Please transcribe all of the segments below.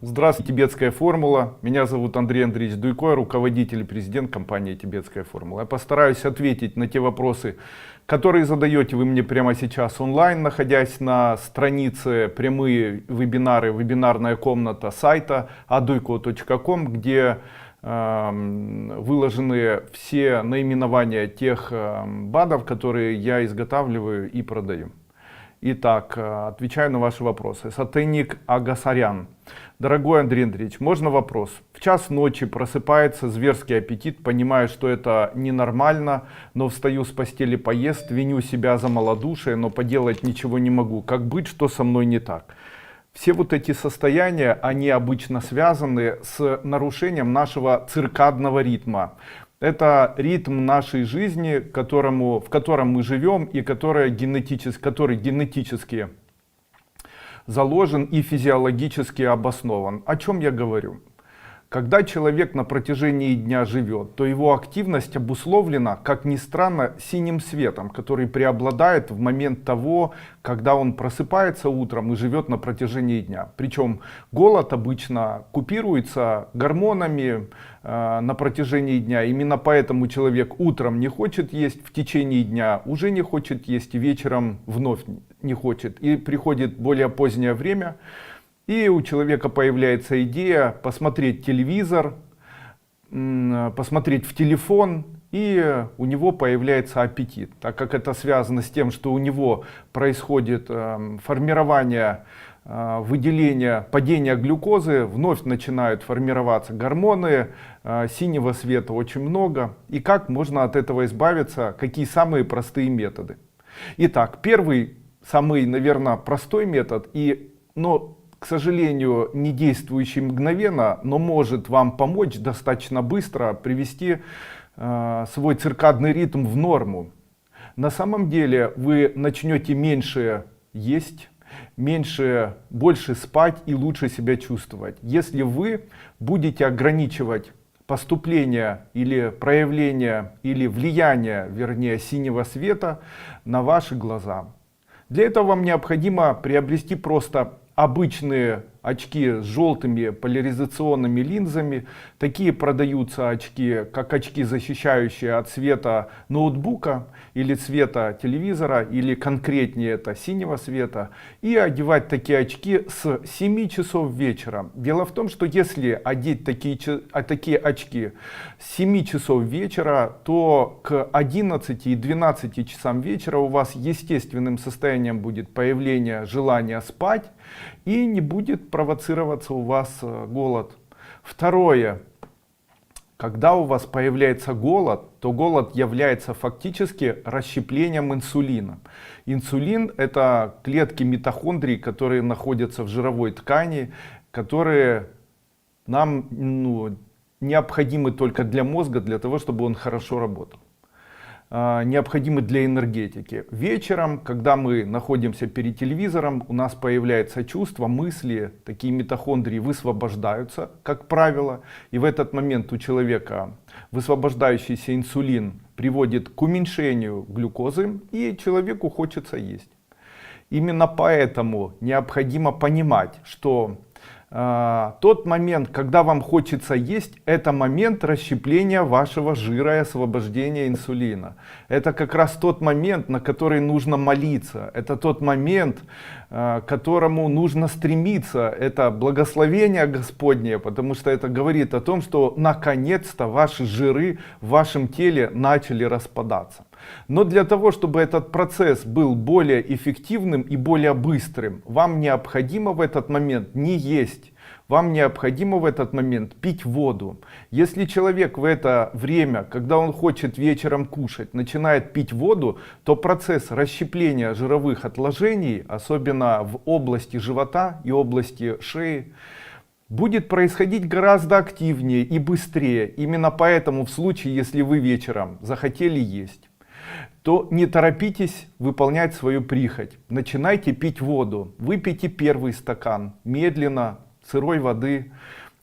Здравствуйте, Тибетская формула. Меня зовут Андрей Андреевич Дуйко, руководитель и президент компании Тибетская формула. Я постараюсь ответить на те вопросы, которые задаете вы мне прямо сейчас онлайн, находясь на странице «Прямые вебинары», вебинарная комната сайта aduiko.com, где выложены все наименования тех БАДов, которые я изготавливаю и продаю. Итак, отвечаю на ваши вопросы. Сатеник Агасарян. Дорогой Андрей Андреевич, можно вопрос? В час ночи просыпается зверский аппетит, понимаю, что это ненормально, но встаю с постели поесть, виню себя за малодушие, но поделать ничего не могу. Как быть, что со мной не так? Все вот эти состояния, они обычно связаны с нарушением нашего циркадного ритма. Это ритм нашей жизни, в котором мы живем и который генетически заложен и физиологически обоснован. О чем я говорю? Когда человек на протяжении дня живет, то его активность обусловлена, как ни странно, синим светом, который преобладает в момент того, когда он просыпается утром и живет на протяжении дня. Причем голод обычно купируется гормонами на протяжении дня. Именно поэтому человек утром не хочет есть, в течение дня уже не хочет есть, и вечером вновь не хочет. И приходит более позднее время, и у человека появляется идея посмотреть телевизор, посмотреть в телефон, и у него появляется аппетит. Так как это связано с тем, что у него происходит формирование, выделение, падение глюкозы, вновь начинают формироваться гормоны, синего света очень много. И как можно от этого избавиться, какие самые простые методы? Итак, первый, самый, наверное, простой метод, но к сожалению, не действующий мгновенно, но может вам помочь достаточно быстро привести свой циркадный ритм в норму. На самом деле вы начнете меньше есть, больше спать и лучше себя чувствовать, если вы будете ограничивать поступление или проявление или влияние, вернее, синего света на ваши глаза. Для этого вам необходимо приобрести просто обычные очки с желтыми поляризационными линзами. Такие продаются очки, как очки, защищающие от света ноутбука или света телевизора, или конкретнее это синего света. И одевать такие очки с 7 часов вечера. Дело в том, что если одеть такие очки с 7 часов вечера, то к 11 и 12 часам вечера у вас естественным состоянием будет появление желания спать, и не будет провоцироваться у вас голод. Второе. Когда у вас появляется голод, то голод является фактически расщеплением инсулина. Инсулин — это клетки митохондрий, которые находятся в жировой ткани, которые нам необходимы только для мозга, для того, чтобы он хорошо работал. Необходимы для энергетики. Вечером, когда мы находимся перед телевизором, у нас появляется чувство, мысли, такие митохондрии высвобождаются, как правило, и в этот момент у человека высвобождающийся инсулин приводит к уменьшению глюкозы, и человеку хочется есть. Именно поэтому необходимо понимать, что тот момент, когда вам хочется есть, это момент расщепления вашего жира и освобождения инсулина. Это как раз тот момент, на который нужно молиться. Это тот момент, к которому нужно стремиться. Это благословение Господне, потому что это говорит о том, что наконец-то ваши жиры в вашем теле начали распадаться. Но для того, чтобы этот процесс был более эффективным и более быстрым, вам необходимо в этот момент не есть. Вам необходимо в этот момент пить воду. Если человек в это время, когда он хочет вечером кушать, начинает пить воду, то процесс расщепления жировых отложений, особенно в области живота и области шеи, будет происходить гораздо активнее и быстрее. Именно поэтому в случае, если вы вечером захотели есть, то не торопитесь выполнять свою прихоть. Начинайте пить воду. Выпейте первый стакан медленно, сырой воды.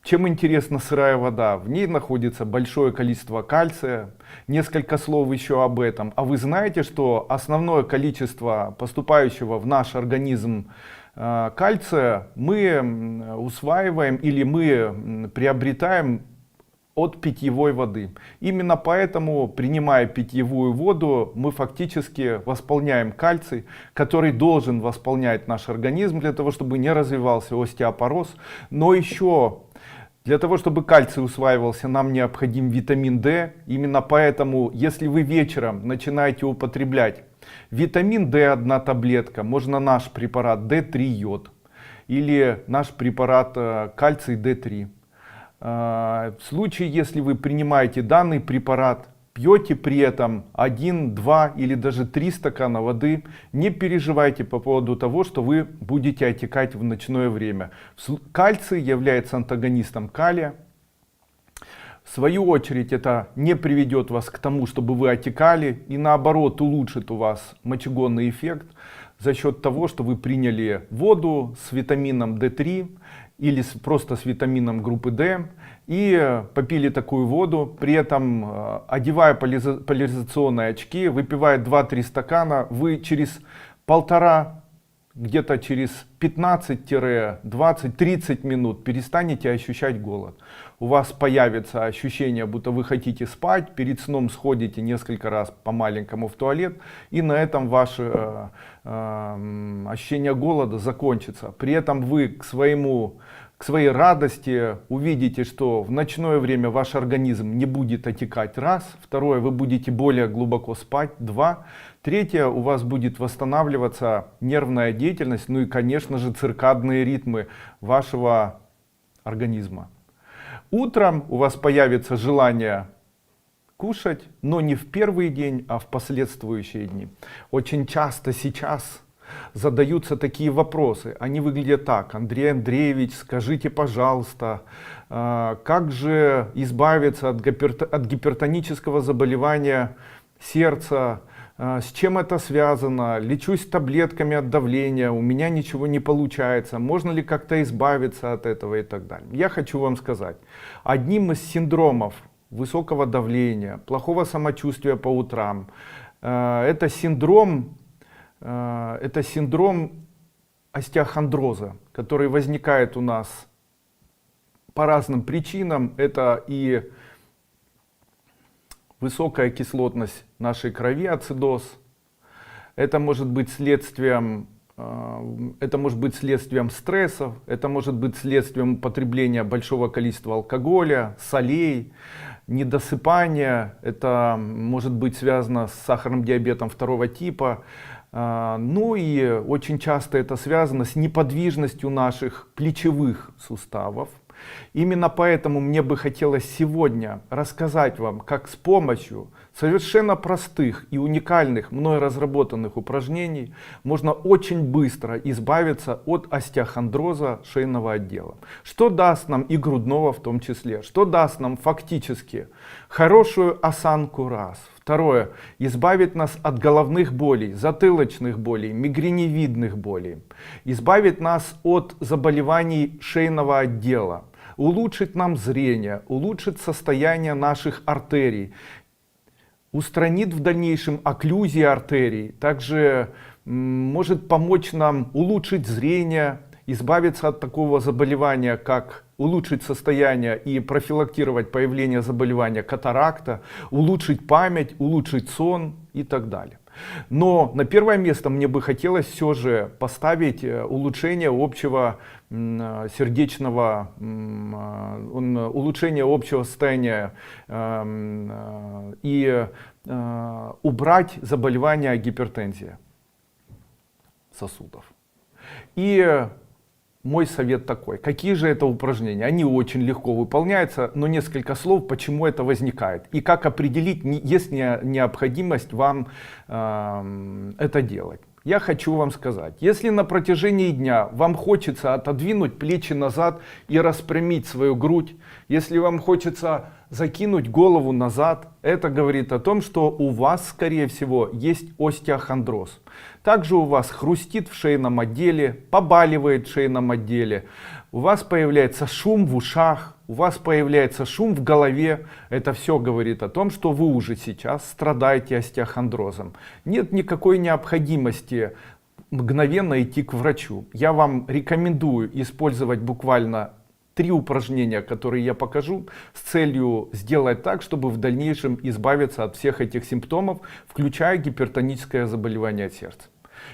Чем интересна сырая вода? В ней находится большое количество кальция. Несколько слов еще об этом. А вы знаете, что основное количество поступающего в наш организм кальция мы усваиваем или мы приобретаем от питьевой воды. Именно поэтому, принимая питьевую воду, мы фактически восполняем кальций, который должен восполнять наш организм для того, чтобы не развивался остеопороз. Но еще для того, чтобы кальций усваивался, нам необходим витамин D. Именно поэтому, если вы вечером начинаете употреблять витамин D, 1 таблетка, можно наш препарат D3 йод или наш препарат кальций D3. В случае, если вы принимаете данный препарат, пьете при этом 1, 2 или даже 3 стакана воды, не переживайте по поводу того, что вы будете отекать в ночное время. Кальций является антагонистом калия. В свою очередь это не приведет вас к тому, чтобы вы отекали, и наоборот улучшит у вас мочегонный эффект за счет того, что вы приняли воду с витамином D3 или просто с витамином группы D и попили такую воду, при этом одевая поляризационные очки, выпивая 2-3 стакана, вы через где-то через 15-20-30 минут перестанете ощущать голод. У вас появится ощущение, будто вы хотите спать, перед сном сходите несколько раз по-маленькому в туалет, и на этом ваше ощущение голода закончится. При этом вы к своей радости увидите, что в ночное время ваш организм не будет отекать, раз. Второе, вы будете более глубоко спать, два. Третье, у вас будет восстанавливаться нервная деятельность, ну и, конечно же, циркадные ритмы вашего организма. Утром у вас появится желание кушать, но не в первый день, а в последующие дни. Очень часто сейчас задаются такие вопросы. Они выглядят так: Андрей Андреевич, скажите, пожалуйста, как же избавиться от гипертонического заболевания сердца? С чем это связано? Лечусь таблетками от давления, у меня ничего не получается. Можно ли как-то избавиться от этого и так далее? Я хочу вам сказать, одним из синдромов высокого давления, плохого самочувствия по утрам, это синдром остеохондроза, который возникает у нас по разным причинам. Это и высокая кислотность нашей крови, ацидоз. Это может быть следствием стрессов, это может быть следствием употребления большого количества алкоголя, солей, недосыпания. Это может быть связано с сахарным диабетом 2 типа. Ну и очень часто это связано с неподвижностью наших плечевых суставов. Именно поэтому мне бы хотелось сегодня рассказать вам, как с помощью совершенно простых и уникальных мной разработанных упражнений можно очень быстро избавиться от остеохондроза шейного отдела. Что даст нам и грудного в том числе, что даст нам фактически хорошую осанку, раз. Второе, избавит нас от головных болей, затылочных болей, мигреневидных болей, избавит нас от заболеваний шейного отдела, улучшит нам зрение, улучшит состояние наших артерий, устранит в дальнейшем окклюзии артерий, также может помочь нам улучшить зрение, избавиться от такого заболевания, как улучшить состояние и профилактировать появление заболевания катаракта, улучшить память, улучшить сон и так далее. Но на первое место мне бы хотелось все же поставить улучшение общего улучшение общего состояния и убрать заболевание гипертензии сосудов. И мой совет такой: какие же это упражнения? Они очень легко выполняются, но несколько слов, почему это возникает и как определить, есть ли необходимость вам это делать. Я хочу вам сказать, если на протяжении дня вам хочется отодвинуть плечи назад и распрямить свою грудь, если вам хочется закинуть голову назад, это говорит о том, что у вас, скорее всего, есть остеохондроз. Также у вас хрустит в шейном отделе, побаливает в шейном отделе, у вас появляется шум в ушах, у вас появляется шум в голове. Это все говорит о том, что вы уже сейчас страдаете остеохондрозом. Нет никакой необходимости мгновенно идти к врачу. Я вам рекомендую использовать буквально 3 упражнения, которые я покажу, с целью сделать так, чтобы в дальнейшем избавиться от всех этих симптомов, включая гипертоническое заболевание сердца.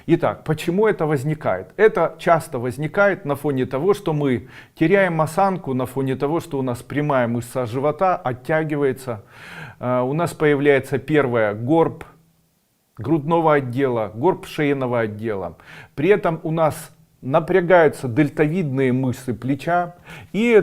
Итак, почему это возникает? Это часто возникает на фоне того, что мы теряем осанку, на фоне того, что у нас прямая мышца живота оттягивается. У нас появляется первое горб грудного отдела, горб шейного отдела. При этом у нас напрягаются дельтовидные мышцы плеча и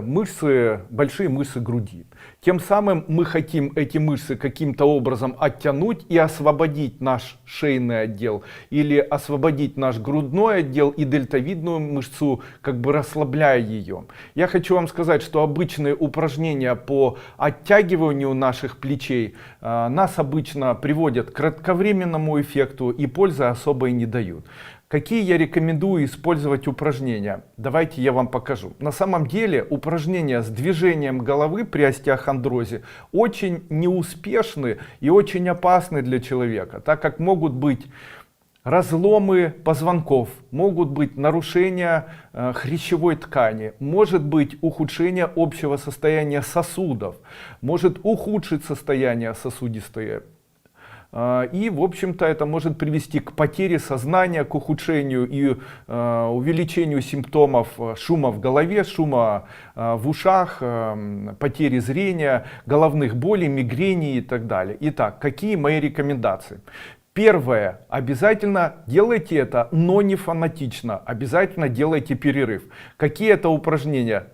мышцы, большие мышцы груди. Тем самым мы хотим эти мышцы каким-то образом оттянуть и освободить наш шейный отдел или освободить наш грудной отдел и дельтовидную мышцу, как бы расслабляя ее. Я хочу вам сказать, что обычные упражнения по оттягиванию наших плечей нас обычно приводят к кратковременному эффекту и пользы особой не дают. Какие я рекомендую использовать упражнения? Давайте я вам покажу. На самом деле упражнения с движением головы при остеохондрозе очень неуспешны и очень опасны для человека, так как могут быть разломы позвонков, могут быть нарушения хрящевой ткани, может быть ухудшение общего состояния сосудов, может ухудшить состояние сосудистое. И, в общем-то, это может привести к потере сознания, к ухудшению и увеличению симптомов шума в голове, шума в ушах, потери зрения, головных болей, мигрени и так далее. Итак, какие мои рекомендации? Первое. Обязательно делайте это, но не фанатично. Обязательно делайте перерыв. Какие это упражнения?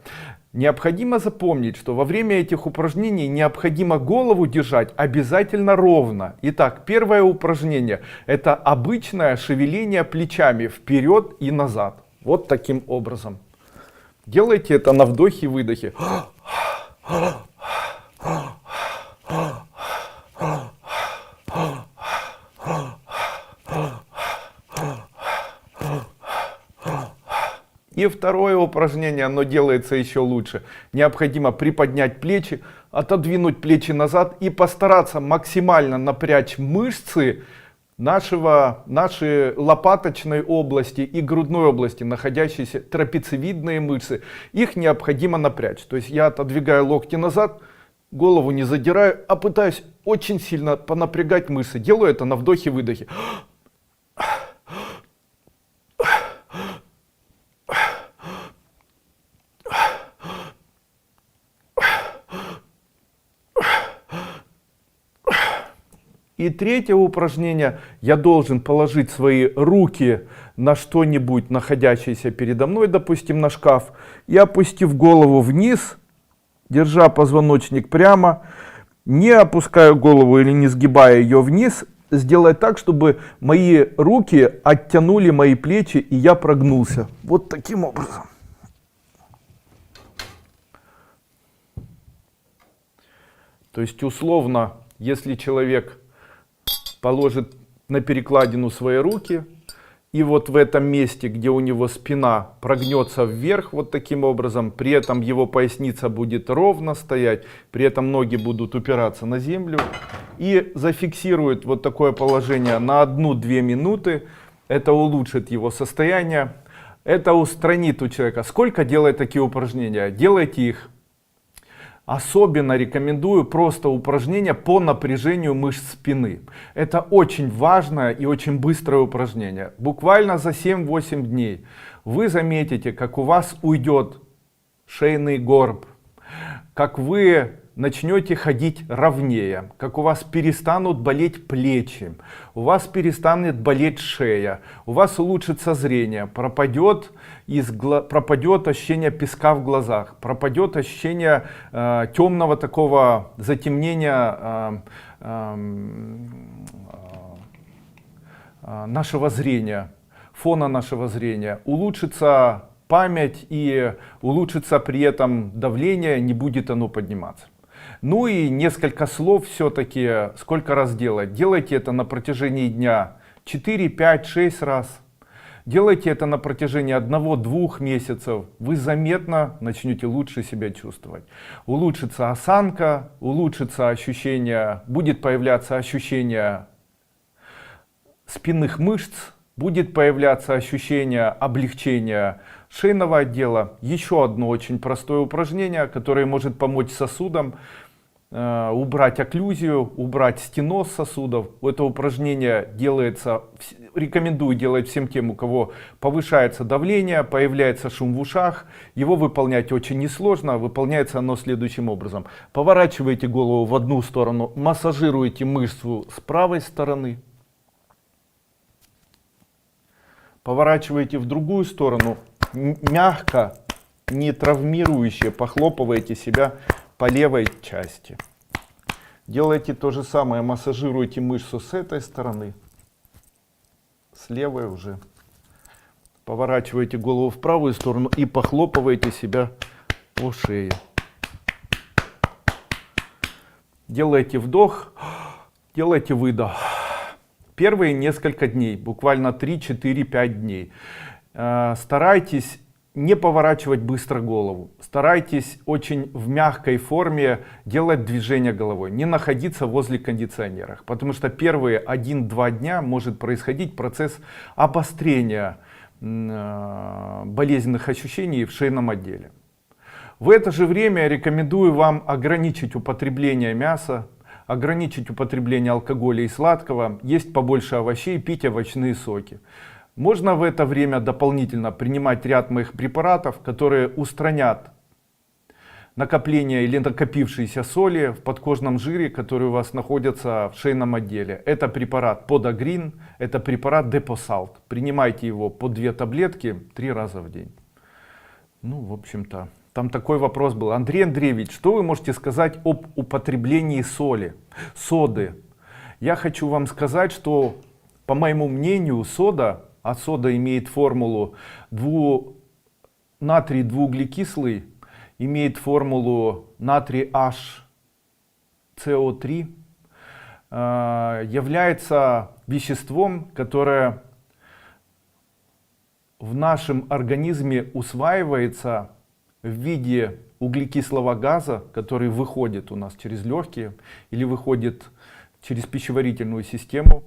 Необходимо запомнить, что во время этих упражнений необходимо голову держать обязательно ровно. Итак, первое упражнение — это обычное шевеление плечами вперед и назад. Вот таким образом. Делайте это на вдохе и выдохе. И второе упражнение, оно делается еще лучше. Необходимо приподнять плечи, отодвинуть плечи назад и постараться максимально напрячь мышцы нашей лопаточной области и грудной области, находящиеся трапециевидные мышцы. Их необходимо напрячь. То есть я отодвигаю локти назад, голову не задираю, а пытаюсь очень сильно понапрягать мышцы. Делаю это на вдохе-выдохе. И третье упражнение. Я должен положить свои руки на что-нибудь, находящееся передо мной, допустим, на шкаф, и опустив голову вниз, держа позвоночник прямо, не опуская голову или не сгибая ее вниз, сделать так, чтобы мои руки оттянули мои плечи, и я прогнулся. Вот таким образом. То есть, условно, если человек положит на перекладину свои руки, и вот в этом месте, где у него спина прогнется вверх вот таким образом, при этом его поясница будет ровно стоять, при этом ноги будут упираться на землю, и зафиксирует вот такое положение на 1-2 минуты, это улучшит его состояние, это устранит у человека. Сколько делать такие упражнения? Делайте их. Особенно рекомендую просто упражнения по напряжению мышц спины. Это очень важное и очень быстрое упражнение. Буквально за 7-8 дней вы заметите, как у вас уйдет шейный горб, как вы начнете ходить ровнее, как у вас перестанут болеть плечи, у вас перестанет болеть шея, у вас улучшится зрение, пропадет ощущение песка в глазах, пропадет ощущение темного такого затемнения нашего зрения, фона нашего зрения, улучшится память и улучшится при этом давление, не будет оно подниматься. Ну и несколько слов все-таки, сколько раз делать. Делайте это на протяжении дня 4, 5, 6 раз. Делайте это на протяжении 1-2 месяцев. Вы заметно начнете лучше себя чувствовать. Улучшится осанка, улучшится ощущение, будет появляться ощущение спинных мышц, Будет появляться ощущение облегчения шейного отдела. Еще одно очень простое упражнение, которое может помочь сосудам убрать окклюзию, убрать стеноз сосудов. Это упражнение делается, рекомендую делать всем тем, у кого повышается давление, появляется шум в ушах. Его выполнять очень несложно. Выполняется оно следующим образом. Поворачиваете голову в одну сторону, массажируете мышцу с правой стороны. Поворачиваете в другую сторону, мягко, не травмирующе похлопываете себя по левой части. Делайте то же самое, массажируйте мышцу с этой стороны, с левой уже. Поворачиваете голову в правую сторону и похлопываете себя по шее. Делайте вдох, делайте выдох. Первые несколько дней, буквально 3-4-5 дней, старайтесь не поворачивать быстро голову. Старайтесь очень в мягкой форме делать движение головой, не находиться возле кондиционера, потому что первые 1-2 дня может происходить процесс обострения болезненных ощущений в шейном отделе. В это же время я рекомендую вам ограничить употребление мяса, ограничить употребление алкоголя и сладкого, есть побольше овощей, пить овощные соки. Можно в это время дополнительно принимать ряд моих препаратов, которые устранят накопление или накопившиеся соли в подкожном жире, которые у вас находятся в шейном отделе. Это препарат Подагрин, это препарат Депосалт. Принимайте его по 2 таблетки 3 раза в день. Ну, в общем-то, там такой вопрос был. Андрей Андреевич, что вы можете сказать об употреблении соды? Я хочу вам сказать, что, по моему мнению, сода, а сода имеет формулу натрий двууглекислый, имеет формулу натрий HCO3, является веществом, которое в нашем организме усваивается в виде углекислого газа, который выходит у нас через легкие или выходит через пищеварительную систему.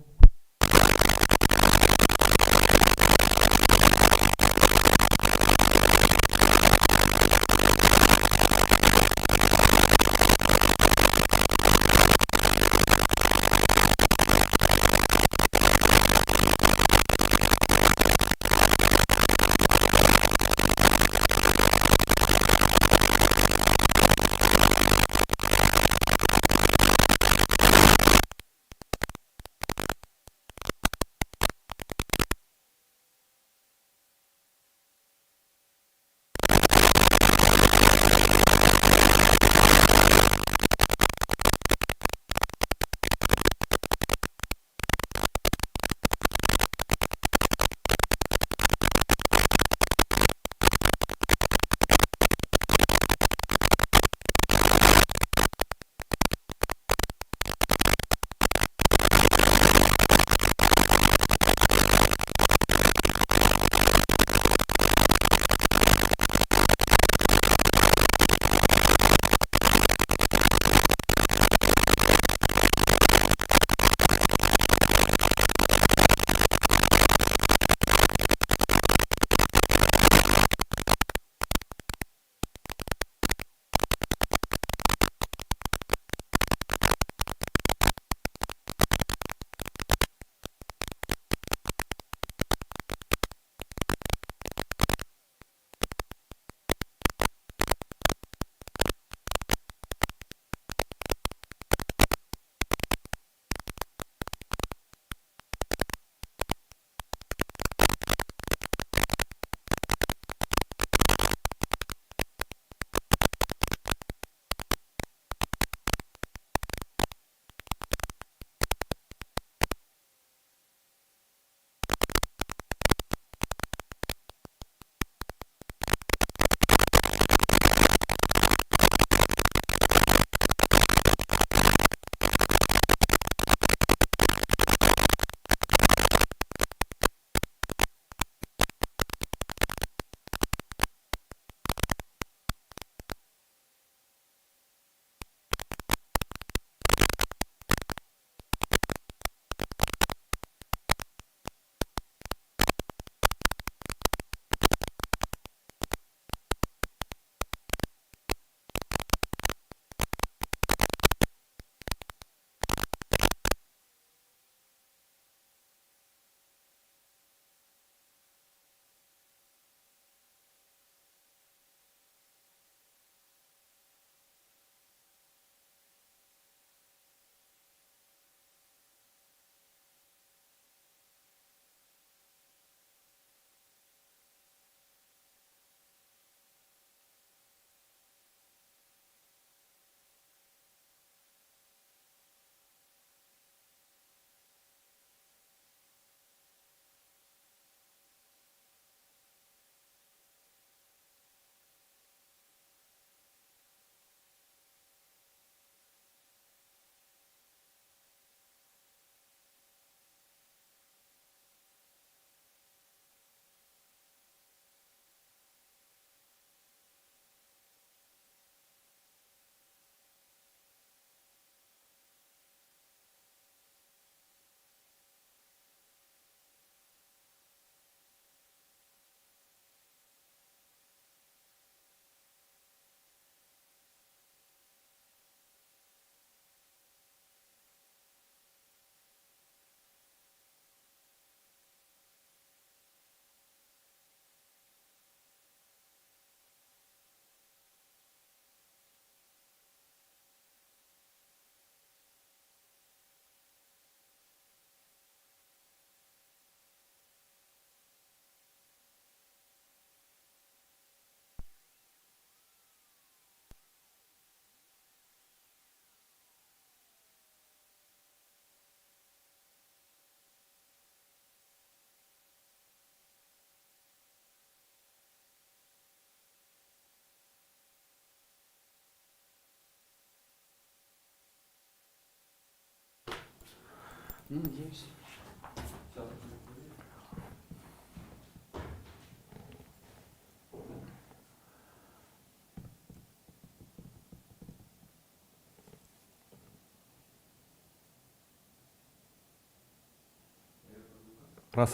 Надеюсь.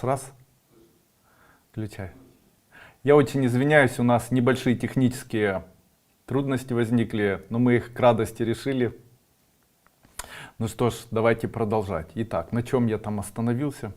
Раз. Включай. Я очень извиняюсь, у нас небольшие технические трудности возникли, но мы их к радости решили. Ну что ж, давайте продолжать. Итак, на чем я там остановился?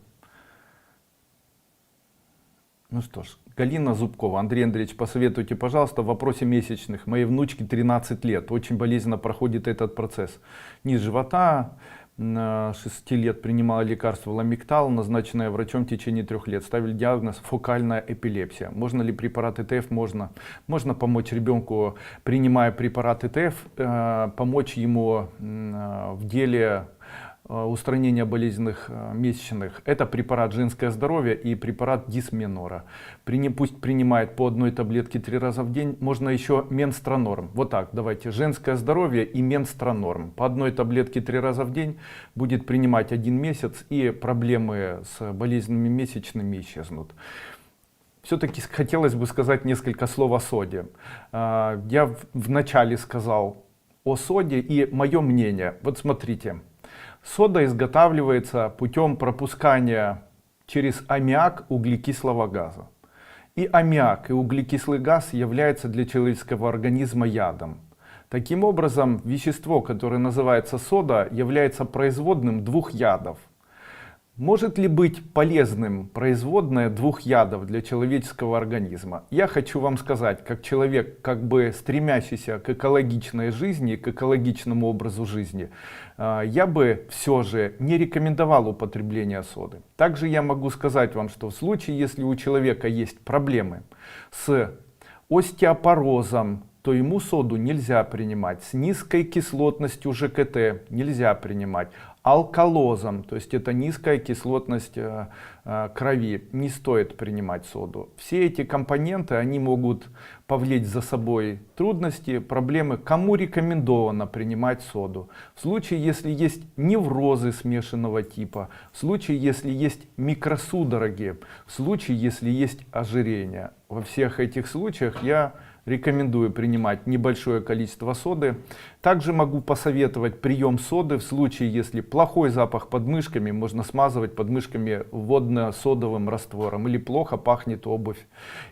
Ну что ж, Галина Зубкова. Андрей Андреевич, посоветуйте, пожалуйста, в вопросе месячных. Моей внучке 13 лет. Очень болезненно проходит этот процесс. Низ живота, 6 лет принимала лекарство ламиктал, назначенное врачом в течение 3 лет. Ставили диагноз фокальная эпилепсия. Можно ли препарат ЭТФ? Можно. Можно помочь ребенку, принимая препарат ЭТФ, помочь ему в деле устранения болезненных месячных. Это препарат «Женское здоровье» и препарат дисменора. Пусть принимает по 1 таблетке 3 раза в день. Можно еще менстронорм. Вот так, давайте. «Женское здоровье» и менстронорм. По 1 таблетке 3 раза в день будет принимать 1 месяц, и проблемы с болезненными месячными исчезнут. Все-таки хотелось бы сказать несколько слов о соде. Я вначале сказал о соде и мое мнение. Вот смотрите. Сода изготавливается путем пропускания через аммиак углекислого газа. И аммиак, и углекислый газ являются для человеческого организма ядом. Таким образом, вещество, которое называется сода, является производным 2 ядов. Может ли быть полезным производное 2 ядов для человеческого организма? Я хочу вам сказать, как человек, как бы стремящийся к экологичной жизни, к экологичному образу жизни, я бы все же не рекомендовал употребление соды. Также я могу сказать вам, что в случае, если у человека есть проблемы с остеопорозом, то ему соду нельзя принимать. С низкой кислотностью ЖКТ нельзя принимать. Алкалозом, то есть это низкая кислотность крови, не стоит принимать соду. Все эти компоненты, они могут повлечь за собой трудности, проблемы. Кому рекомендовано принимать соду? В случае, если есть неврозы смешанного типа, в случае, если есть микросудороги, в случае, если есть ожирение. Во всех этих случаях я рекомендую принимать небольшое количество соды. Также могу посоветовать прием соды в случае, если плохой запах под мышками, можно смазывать под мышками водно-содовым раствором. Или плохо пахнет обувь.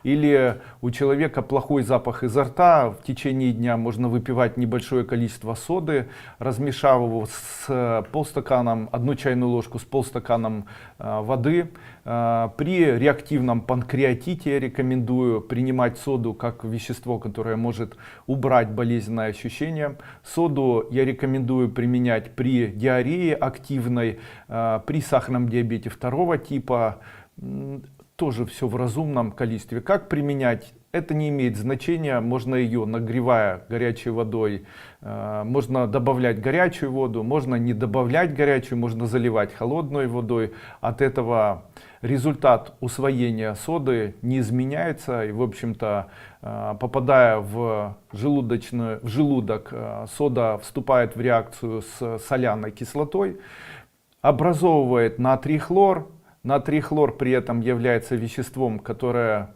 Или у человека плохой запах изо рта, в течение дня можно выпивать небольшое количество соды, размешав его с полстаканом, 1 чайную ложку с полстаканом воды. При реактивном панкреатите я рекомендую принимать соду как вещество, которое может убрать болезненное ощущение. Соду я рекомендую применять при диарее активной, при сахарном диабете 2 типа. Тоже все в разумном количестве. Как применять? Это не имеет значения. Можно ее, нагревая горячей водой, можно добавлять горячую воду, можно не добавлять горячую, можно заливать холодной водой. От этого результат усвоения соды не изменяется. И, в общем-то, попадая в желудок, сода вступает в реакцию с соляной кислотой, образовывает натрий хлор. Натрий хлор при этом является веществом, которое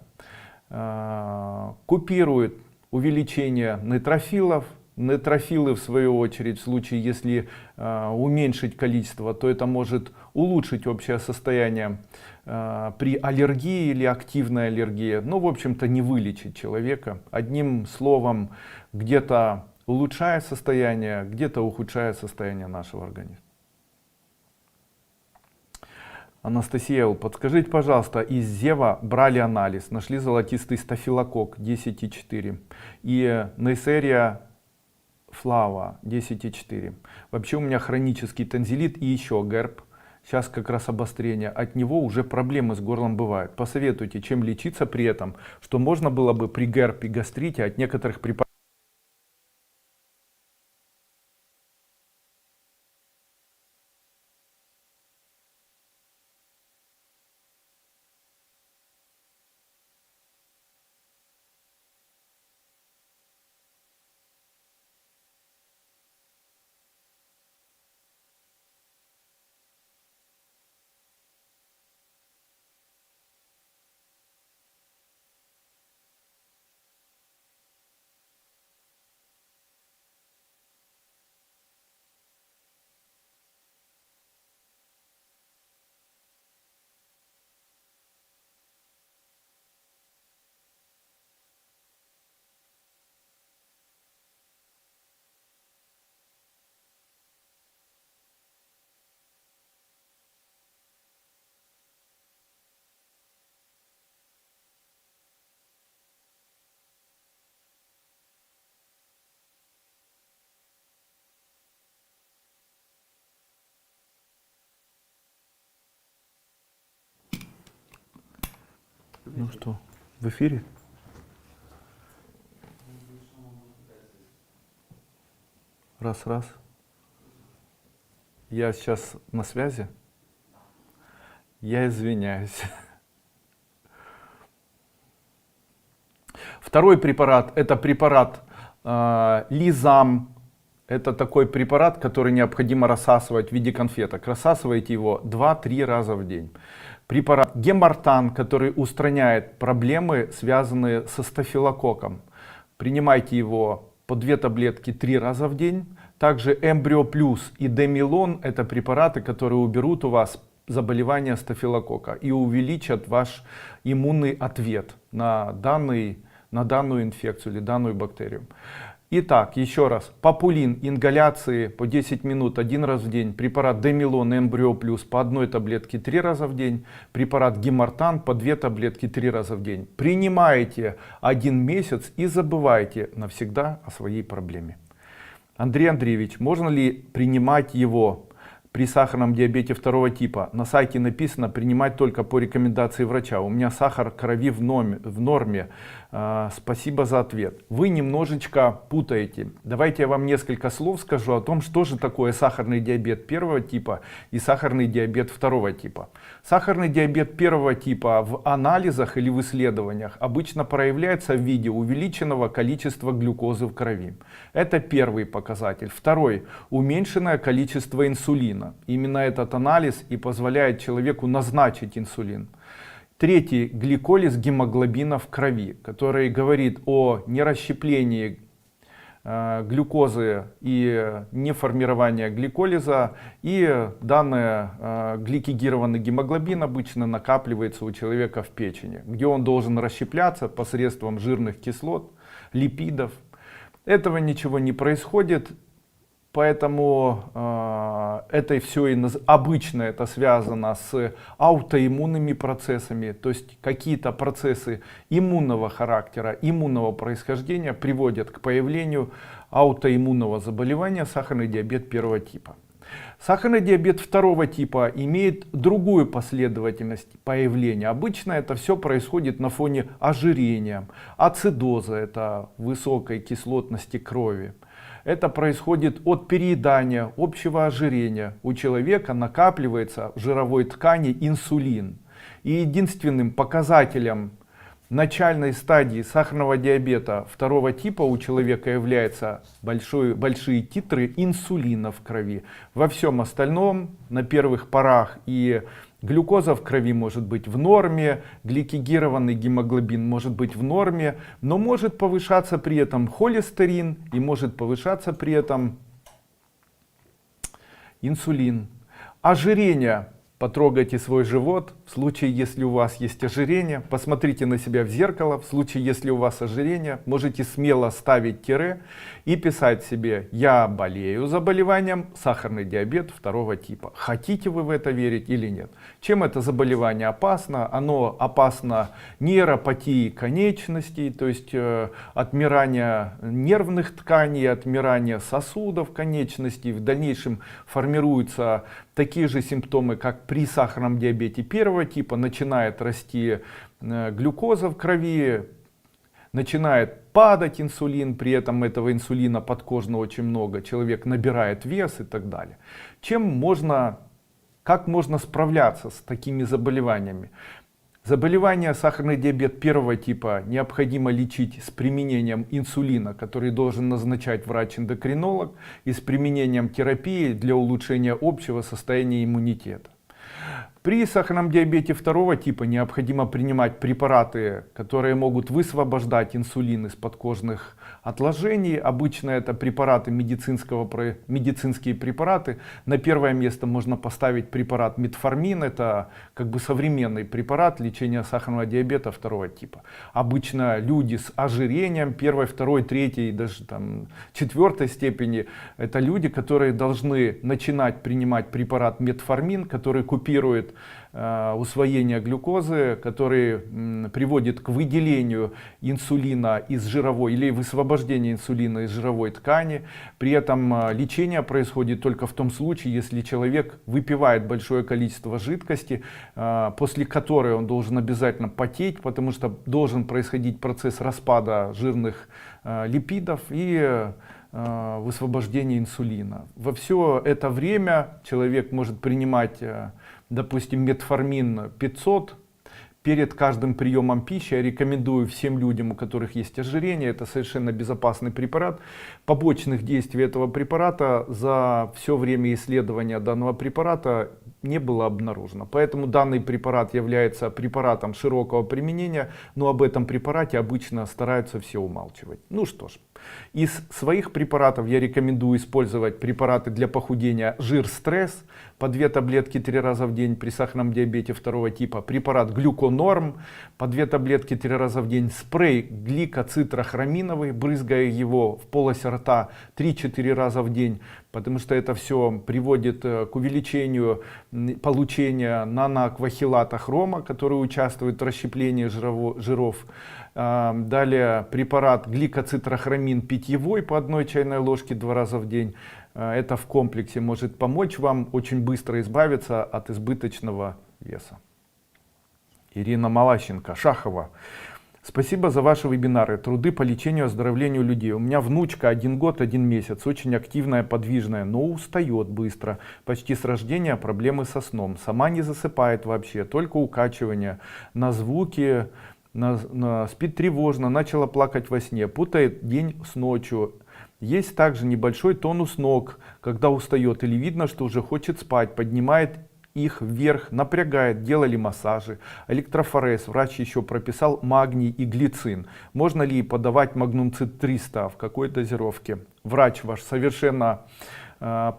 купирует увеличение нейтрофилов. Нейтрофилы, в свою очередь, в случае, если уменьшить количество, то это может улучшить общее состояние при аллергии или активной аллергии. Но, в общем-то, не вылечить человека. Одним словом, где-то улучшая состояние, где-то ухудшая состояние нашего организма. Анастасия, подскажите, пожалуйста, из Зева брали анализ, нашли золотистый стафилококк 10,4 и Нейсерия флава 10,4. Вообще у меня хронический танзелит и еще герпес. Сейчас как раз обострение. От него уже проблемы с горлом бывают. Посоветуйте, чем лечиться при этом, что можно было бы при герпе и гастрите от некоторых препаратов. Ну что, в эфире? Раз. Я сейчас на связи? Я извиняюсь. Второй препарат — это препарат Лизам. Это такой препарат, который необходимо рассасывать в виде конфеток. Рассасывайте его 2-3 раза в день. Препарат Гемартан, который устраняет проблемы, связанные со стафилококком. Принимайте его по 2 таблетки 3 раза в день. Также Эмбрио Плюс и Демилон — это препараты, которые уберут у вас заболевание стафилококка и увеличат ваш иммунный ответ на данную инфекцию или данную бактерию. Итак, еще раз. Папулин, ингаляции по 10 минут 1 раз в день. Препарат Демилон, Эмбрио Плюс по 1 таблетке 3 раза в день. Препарат Гемартан по 2 таблетки 3 раза в день. Принимайте 1 месяц и забывайте навсегда о своей проблеме. Андрей Андреевич, можно ли принимать его при сахарном диабете 2 типа? На сайте написано принимать только по рекомендации врача. У меня сахар крови в норме. Спасибо за ответ. Вы немножечко путаете. Давайте я вам несколько слов скажу о том, что же такое сахарный диабет 1 типа и сахарный диабет 2 типа. Сахарный диабет 1 типа в анализах или в исследованиях обычно проявляется в виде увеличенного количества глюкозы в крови. Это первый показатель. Второй — уменьшенное количество инсулина. Именно этот анализ и позволяет человеку назначить инсулин. Третий — гликолиз гемоглобина в крови, который говорит о нерасщеплении глюкозы и неформировании гликолиза. И данный гликогированный гемоглобин обычно накапливается у человека в печени, где он должен расщепляться посредством жирных кислот, липидов. Этого ничего не происходит. Поэтому это все обычно это связано с аутоиммунными процессами, то есть какие-то процессы иммунного характера, иммунного происхождения приводят к появлению аутоиммунного заболевания сахарный диабет 1 типа. Сахарный диабет 2 типа имеет другую последовательность появления. Обычно это все происходит на фоне ожирения, ацидоза, это высокой кислотности крови. Это происходит от переедания, общего ожирения. У человека накапливается в жировой ткани инсулин. И единственным показателем начальной стадии сахарного диабета 2 типа у человека являются большие титры инсулина в крови. Во всем остальном, на первых порах, и глюкоза в крови может быть в норме, гликогированный гемоглобин может быть в норме, но может повышаться при этом холестерин и может повышаться при этом инсулин. Ожирение. Потрогайте свой живот. В случае, если у вас есть ожирение, посмотрите на себя в зеркало. В случае, если у вас ожирение, можете смело ставить тире и писать себе: я болею заболеванием сахарный диабет 2 типа. Хотите вы в это верить или нет? Чем это заболевание опасно? Оно опасно нейропатией конечностей, то есть отмирание нервных тканей, отмирание сосудов конечностей. В дальнейшем формируются такие же симптомы, как при сахарном диабете 1 типа. Начинает расти глюкоза в крови, начинает падать инсулин, при этом этого инсулина подкожно очень много, человек набирает вес и так далее. Как можно справляться с такими заболеваниями? Заболевание сахарный диабет 1 типа необходимо лечить с применением инсулина, который должен назначать врач-эндокринолог, и с применением терапии для улучшения общего состояния иммунитета. При сахарном диабете 2 типа необходимо принимать препараты, которые могут высвобождать инсулин из подкожных отложений. Обычно это препараты медицинские препараты. На первое место можно поставить препарат метформин. Это как бы современный препарат лечения сахарного диабета 2 типа. Обычно люди с ожирением 1, 2, 3, даже 4 степени, это люди, которые должны начинать принимать препарат метформин, который купирует стимулирует усвоение глюкозы, который приводит к выделению инсулина из жировой или высвобождению инсулина из жировой ткани. При этом лечение происходит только в том случае, если человек выпивает большое количество жидкости, после которой он должен обязательно потеть, потому что должен происходить процесс распада жирных липидов и высвобождения инсулина. Во все это время человек может принимать, допустим, метформин 500 перед каждым приемом пищи. Я рекомендую всем людям, у которых есть ожирение, это совершенно безопасный препарат. Побочных действий этого препарата за все время исследования данного препарата не было обнаружено. Поэтому данный препарат является препаратом широкого применения, но об этом препарате обычно стараются все умалчивать. Ну что ж, из своих препаратов я рекомендую использовать препараты для похудения жир-стресс, по 2 таблетки 3 раза в день при сахарном диабете 2 типа, препарат глюконорм, по 2 таблетки 3 раза в день, спрей гликоцитрохраминовый, брызгая его в полость рта 3-4 раза в день, потому что это все приводит к увеличению получения наноаквахилата хрома, который участвует в расщеплении жиров. Далее препарат гликоцитрохрамин питьевой по 1 чайной ложке 2 раза в день. Это в комплексе может помочь вам очень быстро избавиться от избыточного веса. Ирина Малащенко, Шахова. Спасибо за ваши вебинары, труды по лечению и оздоровлению людей. У меня внучка 1 год 1 месяц, очень активная, подвижная, но устает быстро. Почти с рождения проблемы со сном. Сама не засыпает вообще, только укачивание. На звуки, спит тревожно, начала плакать во сне, путает день с ночью. Есть также небольшой тонус ног, когда устает или видно, что уже хочет спать, поднимает их вверх, напрягает, делали массажи, электрофорез, врач еще прописал магний и глицин. Можно ли подавать магнумцит 300 в какой дозировке? Врач ваш совершенно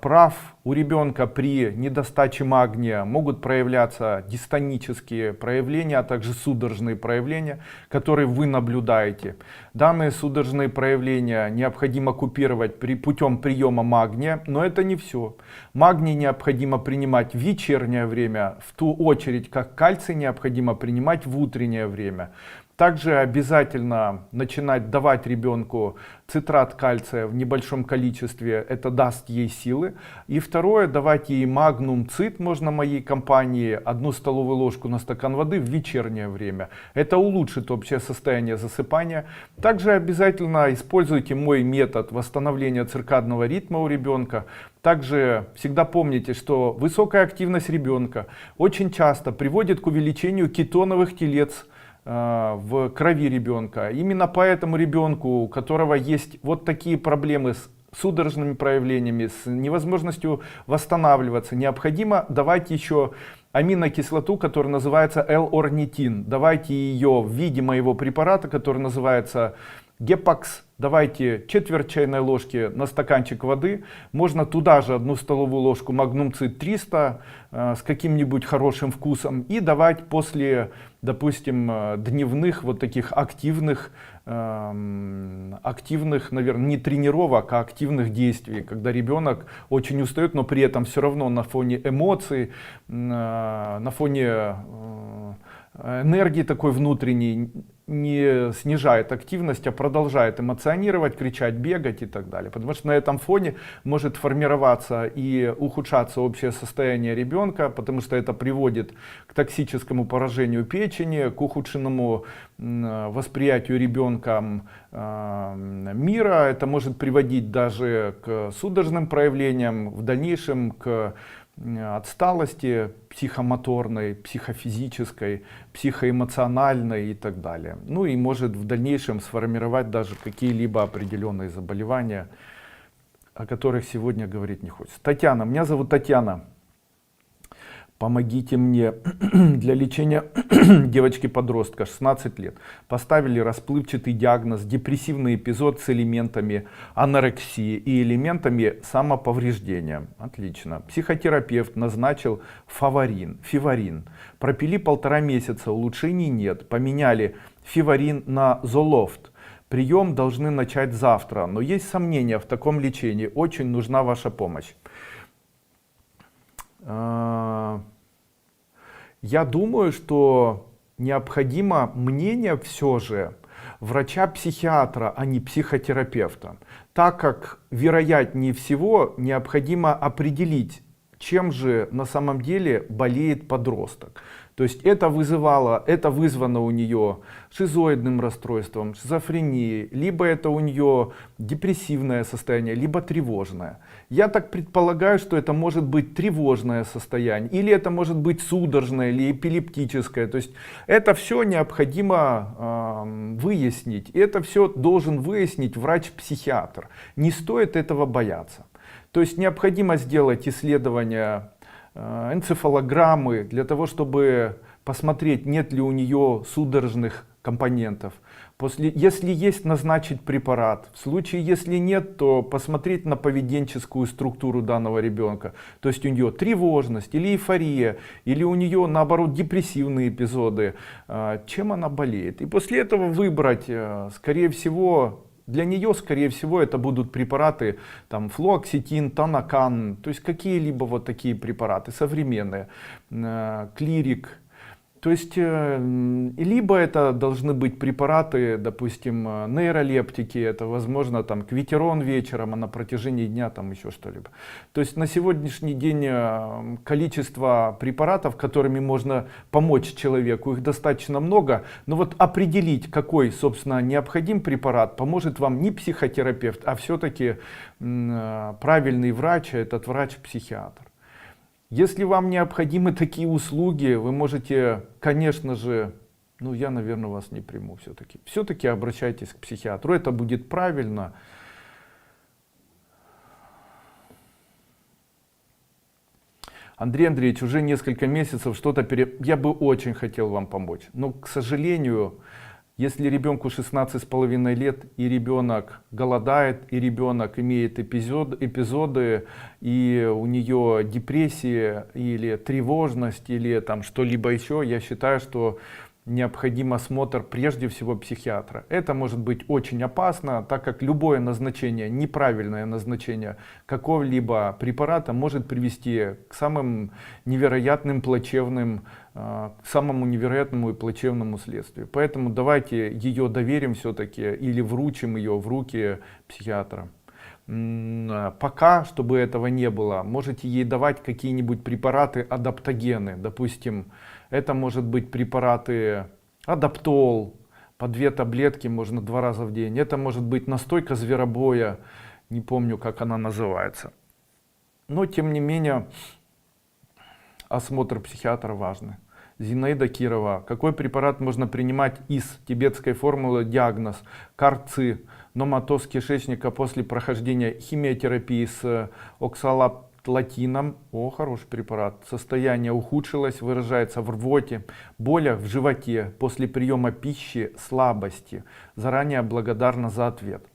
прав. У ребенка при недостаче магния могут проявляться дистонические проявления, а также судорожные проявления, которые вы наблюдаете. Данные судорожные проявления необходимо купировать путем приема магния, но это не все. Магний необходимо принимать в вечернее время, в ту очередь как кальций необходимо принимать в утреннее время. Также обязательно начинать давать ребенку цитрат кальция в небольшом количестве, это даст ей силы. И второе, давать ей магнум цит, можно моей компании, 1 столовую ложку на стакан воды в вечернее время. Это улучшит общее состояние засыпания. Также обязательно используйте мой метод восстановления циркадного ритма у ребенка. Также всегда помните, что высокая активность ребенка очень часто приводит к увеличению кетоновых телец в крови ребенка. Именно поэтому ребенку, у которого есть вот такие проблемы с судорожными проявлениями, с невозможностью восстанавливаться, необходимо давать еще аминокислоту, которая называется L-орнитин. Давайте ее в виде моего препарата, который называется Гепакс. Давайте четверть чайной ложки на стаканчик воды. Можно туда же 1 столовую ложку магнумцит 300 с каким-нибудь хорошим вкусом. И давать после, допустим, дневных вот таких активных, наверное, не тренировок, а активных действий. Когда ребенок очень устает, но при этом все равно на фоне эмоций, на фоне энергии такой внутренней, не снижает активность, а продолжает эмоционировать, кричать, бегать и так далее. Потому что на этом фоне может формироваться и ухудшаться общее состояние ребенка, потому что это приводит к токсическому поражению печени, к ухудшенному восприятию ребенком мира. Это может приводить даже к судорожным проявлениям, в дальнейшем к отсталости психомоторной, психофизической, психоэмоциональной и так далее. Ну и может в дальнейшем сформировать даже какие-либо определенные заболевания, о которых сегодня говорить не хочется. Татьяна, меня зовут Татьяна. Помогите мне для лечения девочки-подростка, 16 лет. Поставили расплывчатый диагноз, депрессивный эпизод с элементами анорексии и элементами самоповреждения. Отлично. Психотерапевт назначил фиварин. Пропили 1,5 месяца, улучшений нет. Поменяли фиварин на золофт. Прием должны начать завтра, но есть сомнения в таком лечении. Очень нужна ваша помощь. Я думаю, что необходимо мнение все же врача-психиатра, а не психотерапевта, так как вероятнее всего необходимо определить, чем же на самом деле болеет подросток. То есть это вызвано у нее шизоидным расстройством, шизофренией, либо это у нее депрессивное состояние, либо тревожное. Я так предполагаю, что это может быть тревожное состояние, или это может быть судорожное или эпилептическое. То есть это все необходимо выяснить. Это все должен выяснить врач-психиатр. Не стоит этого бояться. То есть необходимо сделать исследование энцефалограммы для того, чтобы посмотреть, нет ли у нее судорожных компонентов. Если есть, назначить препарат. В случае, если нет, то посмотреть на поведенческую структуру данного ребенка. То есть у нее тревожность или эйфория, или у нее наоборот депрессивные эпизоды. Чем она болеет. И после этого выбрать, скорее всего, для нее, скорее всего, это будут препараты, там, флуоксетин, тонакан, то есть какие-либо вот такие препараты современные, клирик. То есть, либо это должны быть препараты, допустим, нейролептики, это возможно там квитерон вечером, а на протяжении дня там еще что-либо. То есть на сегодняшний день количество препаратов, которыми можно помочь человеку, их достаточно много. Но вот определить, какой, собственно, необходим препарат, поможет вам не психотерапевт, а все-таки правильный врач, этот врач-психиатр. Если вам необходимы такие услуги, вы можете, конечно же, ну я, наверное, вас не приму все-таки. Все-таки обращайтесь к психиатру, это будет правильно. Андрей Андреевич, уже несколько месяцев что-то Я бы очень хотел вам помочь, но, к сожалению, если ребенку 16,5 лет, и ребенок голодает, и ребенок имеет эпизоды, и у нее депрессия, или тревожность, или там что-либо еще, я считаю, что необходим осмотр прежде всего психиатра. Это может быть очень опасно, так как любое назначение, неправильное назначение какого-либо препарата может привести к самым невероятным плачевным, к самому невероятному и плачевному следствию. Поэтому давайте ее доверим все-таки или вручим ее в руки психиатра. Пока, чтобы этого не было, можете ей давать какие-нибудь препараты адаптогены. Допустим, это может быть препараты адаптол, по 2 таблетки можно 2 раза в день. Это может быть настойка зверобоя, не помню, как она называется. Но, тем не менее, осмотр психиатра важный. Зинаида Кирова. Какой препарат можно принимать из тибетской формулы? Диагноз: карци, номатоз кишечника после прохождения химиотерапии с оксалаплатином. О, хороший препарат. Состояние ухудшилось, выражается в рвоте, болях в животе, после приема пищи, слабости. Заранее благодарна за ответ.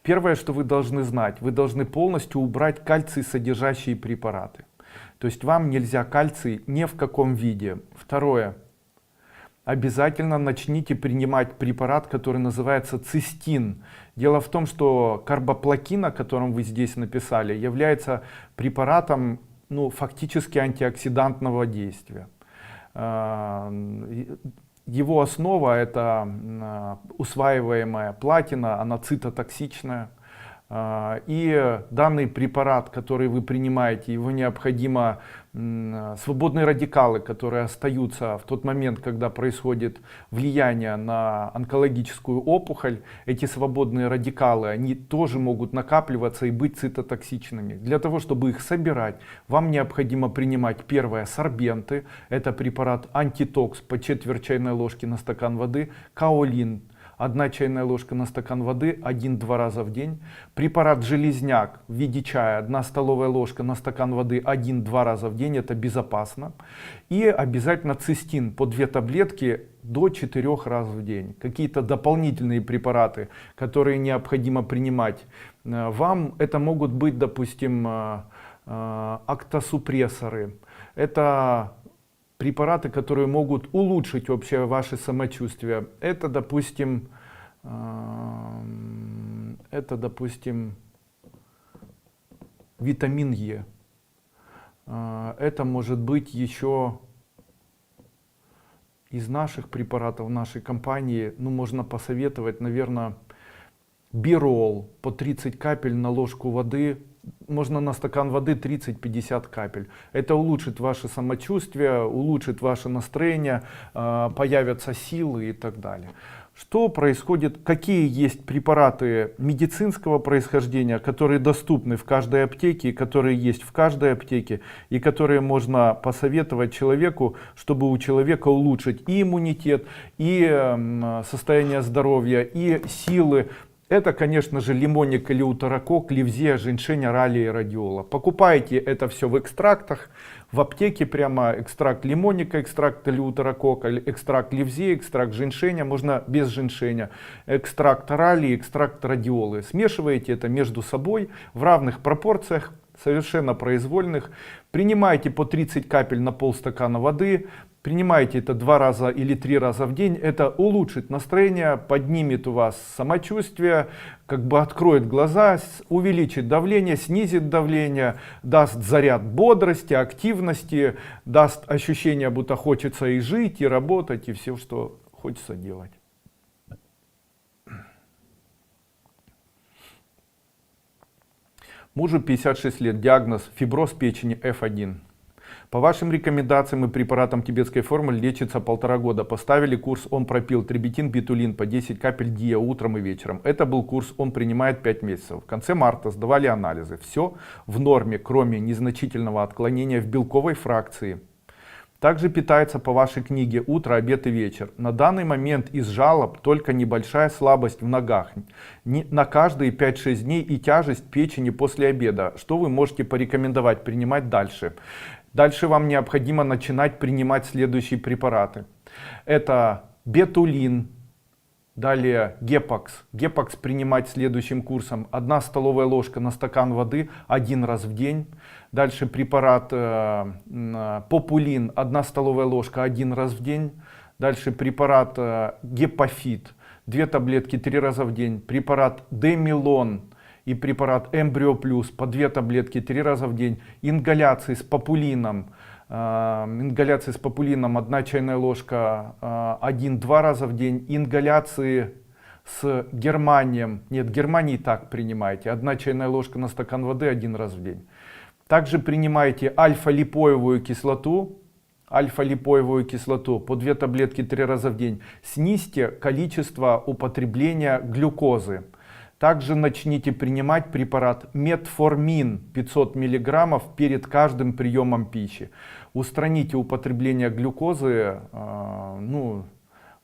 Первое, что вы должны знать, вы должны полностью убрать кальций содержащие препараты. То есть вам нельзя кальций ни в каком виде. Второе. Обязательно начните принимать препарат, который называется цистин. Дело в том, что карбоплакин, о котором вы здесь написали, является препаратом, ну, фактически антиоксидантного действия. Его основа — это усваиваемая платина, она цитотоксичная. И данный препарат, который вы принимаете, его необходимо, свободные радикалы, которые остаются в тот момент, когда происходит влияние на онкологическую опухоль, эти свободные радикалы, они тоже могут накапливаться и быть цитотоксичными. Для того, чтобы их собирать, вам необходимо принимать, первое, сорбенты, это препарат антитокс по четверть чайной ложки на стакан воды, каолин, 1 чайная ложка на стакан воды 1-2 раза в день. Препарат железняк в виде чая 1 столовая ложка на стакан воды 1-2 раза в день. Это безопасно. И обязательно цистин по 2 таблетки до 4 раз в день. Какие-то дополнительные препараты, которые необходимо принимать вам, это могут быть, допустим, актосупрессоры. Это препараты, которые могут улучшить общее ваше самочувствие. Это, допустим, витамин Е. Это может быть еще из наших препаратов нашей компании, ну, можно посоветовать, наверное, Бирол по 30 капель на ложку воды. Можно на стакан воды 30-50 капель. Это улучшит ваше самочувствие, улучшит ваше настроение, появятся силы и так далее. Что происходит, какие есть препараты медицинского происхождения, которые доступны в каждой аптеке, которые есть в каждой аптеке и которые можно посоветовать человеку, чтобы у человека улучшить и иммунитет, и состояние здоровья, и силы. Это, конечно же, лимонник, элеутерокок, ливзия, женьшень, оралия и радиола. Покупайте это все в экстрактах, в аптеке прямо экстракт лимонника, экстракт элеутерокока, экстракт ливзии, экстракт женьшеня, можно без женьшеня, экстракт оралии, экстракт радиолы. Смешиваете это между собой в равных пропорциях, совершенно произвольных. Принимайте по 30 капель на полстакана воды. Принимайте это 2 раза или 3 раза в день. Это улучшит настроение, поднимет у вас самочувствие, как бы откроет глаза, увеличит давление, снизит давление, даст заряд бодрости, активности, даст ощущение, будто хочется и жить, и работать, и все, что хочется делать. Мужу 56 лет, диагноз фиброз печени F1. По вашим рекомендациям и препаратам тибетской формулы лечится 1,5 года. Поставили курс, он пропил трибетин, битулин по 10 капель диа утром и вечером. Это был курс, он принимает 5 месяцев. В конце марта сдавали анализы. Все в норме, кроме незначительного отклонения в белковой фракции. Также питается по вашей книге утро, обед и вечер. На данный момент из жалоб только небольшая слабость в ногах. На каждые 5-6 дней и тяжесть печени после обеда. Что вы можете порекомендовать принимать дальше? Дальше вам необходимо начинать принимать следующие препараты. Это бетулин, далее гепакс. Гепакс принимать следующим курсом. 1 столовая ложка на стакан воды 1 раз в день. Дальше препарат популин, 1 столовая ложка 1 раз в день. Дальше препарат гепафит, 2 таблетки 3 раза в день. Препарат демилон и препарат эмбрио плюс по 2 таблетки 3 раза в день. Ингаляции с популином. Ингаляции с популином 1 чайная ложка 1-2 раза в день. Ингаляции с германием. Нет, германий так принимайте. 1 чайная ложка на стакан воды 1 раз в день. Также принимайте альфа-липоевую кислоту. Альфа-липоевую кислоту по 2 таблетки 3 раза в день. Снизьте количество употребления глюкозы. Также начните принимать препарат метформин 500 мг перед каждым приемом пищи. Устраните употребление глюкозы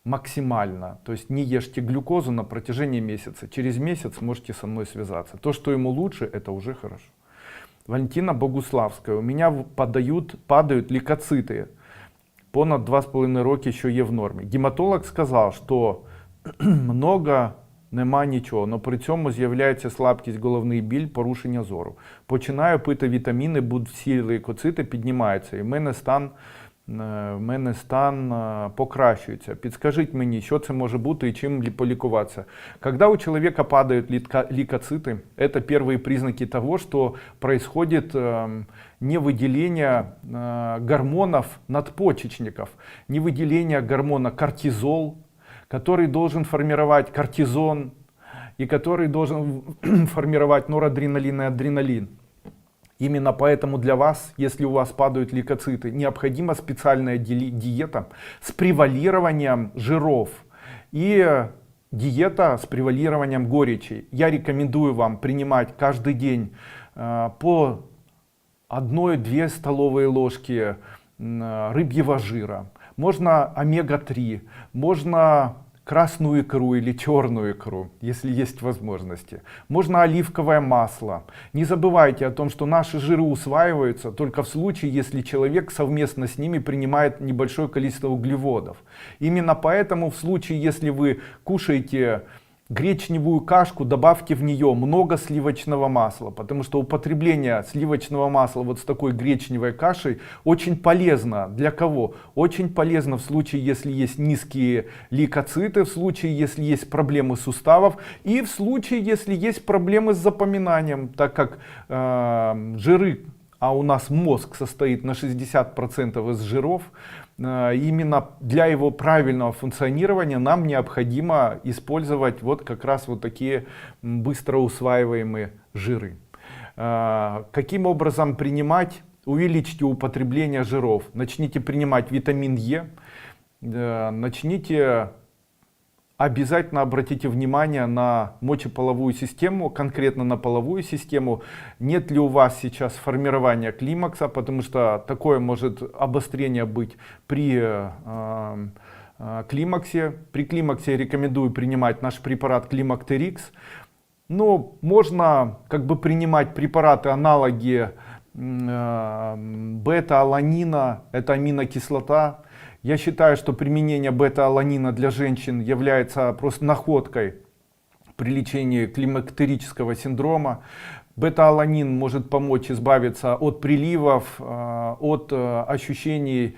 максимально. То есть не ешьте глюкозу на протяжении месяца. Через месяц можете со мной связаться. То, что ему лучше, это уже хорошо. Валентина Богуславская. У меня падают лейкоциты. Понад 2,5 роки ще є в нормі. Гематолог сказав, що много нема нічого, але при цьому з'являється слабкість, головний біль, порушення зору. Починаю пити вітаміни, всі лейкоцити піднімаються і в мене стан покращується. Підскажіть мені, що це може бути і чим полікуватися. Когда у человека падают лейкоциты, это первые признаки того, что происходит не выделение гормонов надпочечников, не выделение гормона кортизол, который должен формировать кортизон и который должен формировать норадреналин и адреналин. Именно поэтому для вас, если у вас падают лейкоциты, необходима специальная диета с превалированием жиров и диета с превалированием горечи. Я рекомендую вам принимать каждый день по 1-2 столовые ложки рыбьего жира. Можно омега-3, можно красную икру или черную икру, если есть возможности. Можно оливковое масло. Не забывайте о том, что наши жиры усваиваются только в случае, если человек совместно с ними принимает небольшое количество углеводов. Именно поэтому в случае, если вы кушаете гречневую кашку, добавьте в нее много сливочного масла, потому что употребление сливочного масла вот с такой гречневой кашей очень полезно. Для кого? Очень полезно в случае, если есть низкие лейкоциты, в случае, если есть проблемы суставов и в случае, если есть проблемы с запоминанием, так как жиры, а у нас мозг состоит на 60% из жиров, именно для его правильного функционирования нам необходимо использовать вот как раз вот такие быстро усваиваемые жиры. Каким образом принимать? Увеличьте употребление жиров, начните принимать витамин Е, начните, обязательно обратите внимание на мочеполовую систему, конкретно на половую систему. Нет ли у вас сейчас формирования климакса, потому что такое может обострение быть при климаксе. При климаксе я рекомендую принимать наш препарат Климактерикс. Но можно как бы принимать препараты, аналоги бета-аланина, это аминокислота. Я считаю, что применение бета-аланина для женщин является просто находкой при лечении климактерического синдрома. Бета-аланин может помочь избавиться от приливов, от ощущений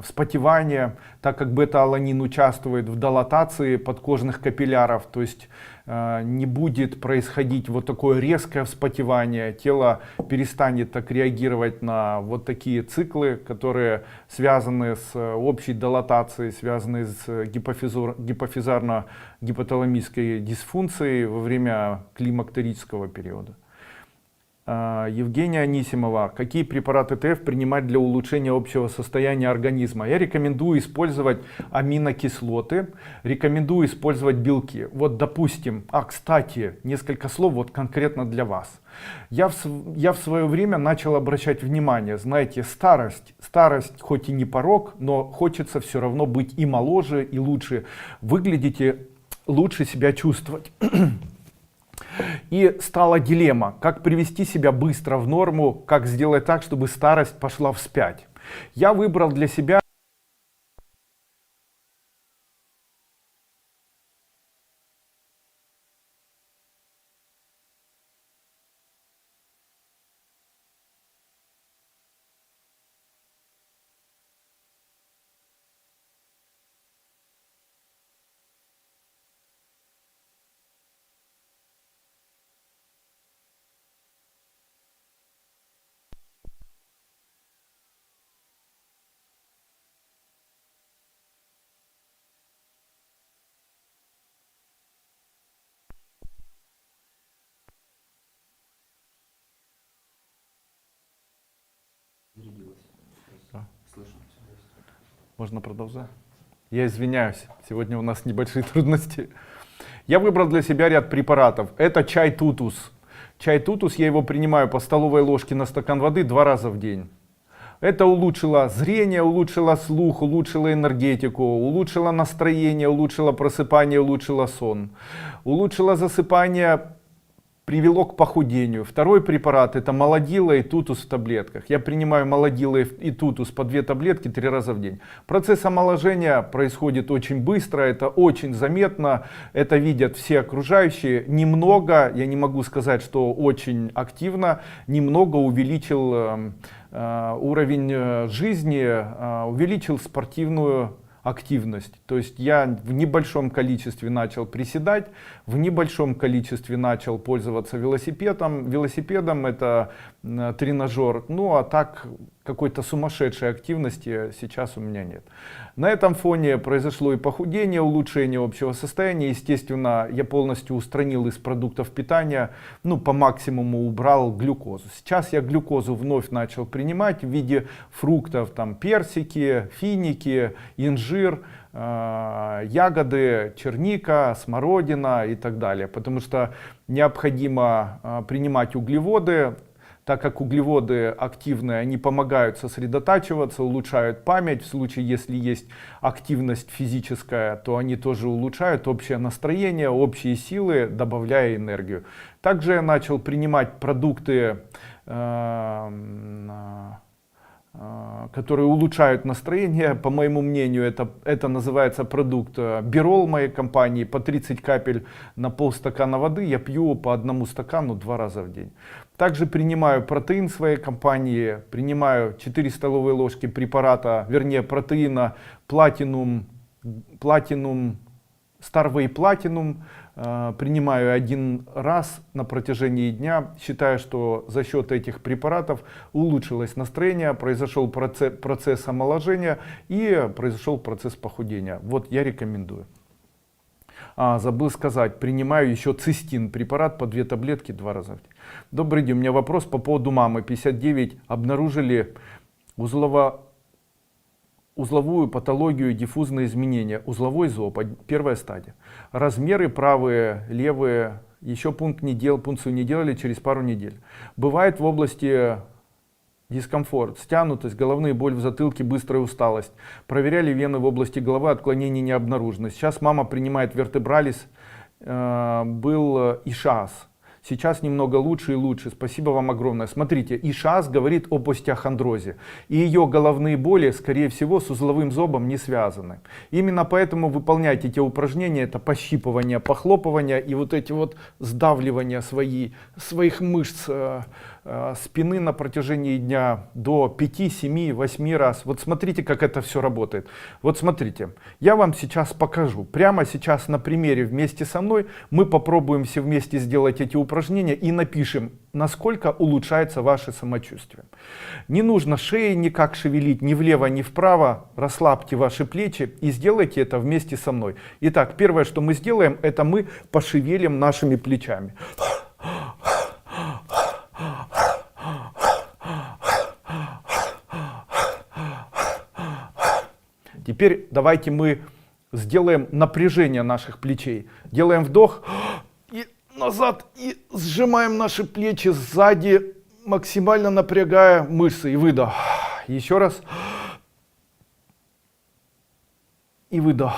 вспотевания, так как бета-аланин участвует в дилатации подкожных капилляров, то есть не будет происходить вот такое резкое вспотевание, тело перестанет так реагировать на вот такие циклы, которые связаны с общей дилатацией, связаны с гипофизарно-гипоталамической дисфункцией во время климактерического периода. Евгения Анисимова. Какие препараты ТФ принимать для улучшения общего состояния организма? Я рекомендую использовать аминокислоты, рекомендую использовать белки. Вот допустим, кстати, несколько слов вот конкретно для вас. Я в свое время начал обращать внимание, знаете, старость хоть и не порок, но хочется все равно быть и моложе, и лучше выглядите, лучше себя чувствовать. И стала дилемма, как привести себя быстро в норму, как сделать так, чтобы старость пошла вспять. Я выбрал для себя Да. Можно продолжать? Я извиняюсь, сегодня у нас небольшие трудности. Я выбрал для себя ряд препаратов. Это чай тутус. Чай тутус, я его принимаю по столовой ложке на стакан воды 2 раза в день. Это улучшило зрение, улучшило слух, улучшило энергетику, улучшило настроение, улучшило просыпание, улучшило сон. Улучшило засыпание, привело к похудению. Второй препарат — это молодила и тутус в таблетках. Я принимаю молодила и тутус по 2 таблетки 3 раза в день. Процесс омоложения происходит очень быстро, это очень заметно, это видят все окружающие. Немного, я не могу сказать, что очень активно, немного увеличил уровень жизни, увеличил спортивную активность. То есть я в небольшом количестве начал приседать, в небольшом количестве начал пользоваться велосипедом. Велосипедом это тренажер. Ну а так какой-то сумасшедшей активности сейчас у меня нет. На этом фоне произошло и похудение, улучшение общего состояния. Естественно, я полностью устранил из продуктов питания, ну по максимуму убрал глюкозу. Сейчас я глюкозу вновь начал принимать в виде фруктов, там персики, финики, инжир, ягоды, черника, смородина и так далее. Потому что необходимо принимать углеводы. Так как углеводы активные, они помогают сосредотачиваться, улучшают память. В случае, если есть активность физическая, то они тоже улучшают общее настроение, общие силы, добавляя энергию. Также я начал принимать продукты, которые улучшают настроение. По моему мнению, это называется продукт Бирол моей компании. По 30 капель на полстакана воды я пью по 1 стакану 2 раза в день. Также принимаю протеин своей компании, принимаю 4 столовые ложки препарата, вернее протеина Platinum Starway Platinum принимаю один раз на протяжении дня. Считаю, что за счет этих препаратов улучшилось настроение, произошел процесс омоложения и произошел процесс похудения. Вот я рекомендую. Забыл сказать, принимаю еще цистин, препарат по 2 таблетки 2 раза в день. Добрый день, у меня вопрос по поводу мамы. 59, обнаружили узловую патологию, диффузные изменения, узловой зоб, 1 стадия. Размеры правые, левые, еще пункцию не делали через пару недель. Бывает в области дискомфорт, стянутость, головные боли в затылке, быстрая усталость. Проверяли вены в области головы, отклонений не обнаружено. Сейчас мама принимает вертебралис, был ишаз. Сейчас немного лучше и лучше. Спасибо вам огромное. Смотрите, ишаз говорит об остеохондрозе. И ее головные боли, скорее всего, с узловым зобом не связаны. Именно поэтому выполняйте те упражнения. Это пощипывание, похлопывание и вот эти вот сдавливания своих мышц спины на протяжении дня до 5, 7, 8 раз. Вот смотрите, как это все работает. Вот смотрите, я вам сейчас покажу. Прямо сейчас на примере вместе со мной мы попробуем все вместе сделать эти упражнения и напишем, насколько улучшается ваше самочувствие. Не нужно шеи никак шевелить ни влево, ни вправо. Расслабьте ваши плечи и сделайте это вместе со мной. Итак, первое, что мы сделаем, это мы пошевелим нашими плечами. Теперь давайте мы сделаем напряжение наших плечей. Делаем вдох и назад, и сжимаем наши плечи сзади, максимально напрягая мышцы. И выдох. Еще раз. И выдох.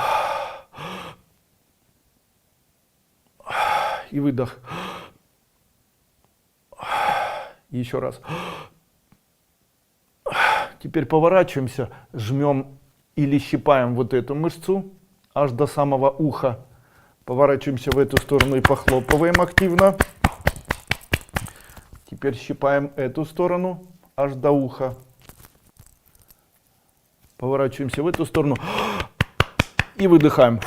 И выдох. И еще раз. Теперь поворачиваемся, жмем или щипаем вот эту мышцу аж до самого уха. Поворачиваемся в эту сторону и похлопываем активно. Теперь щипаем эту сторону аж до уха. Поворачиваемся в эту сторону и выдыхаем.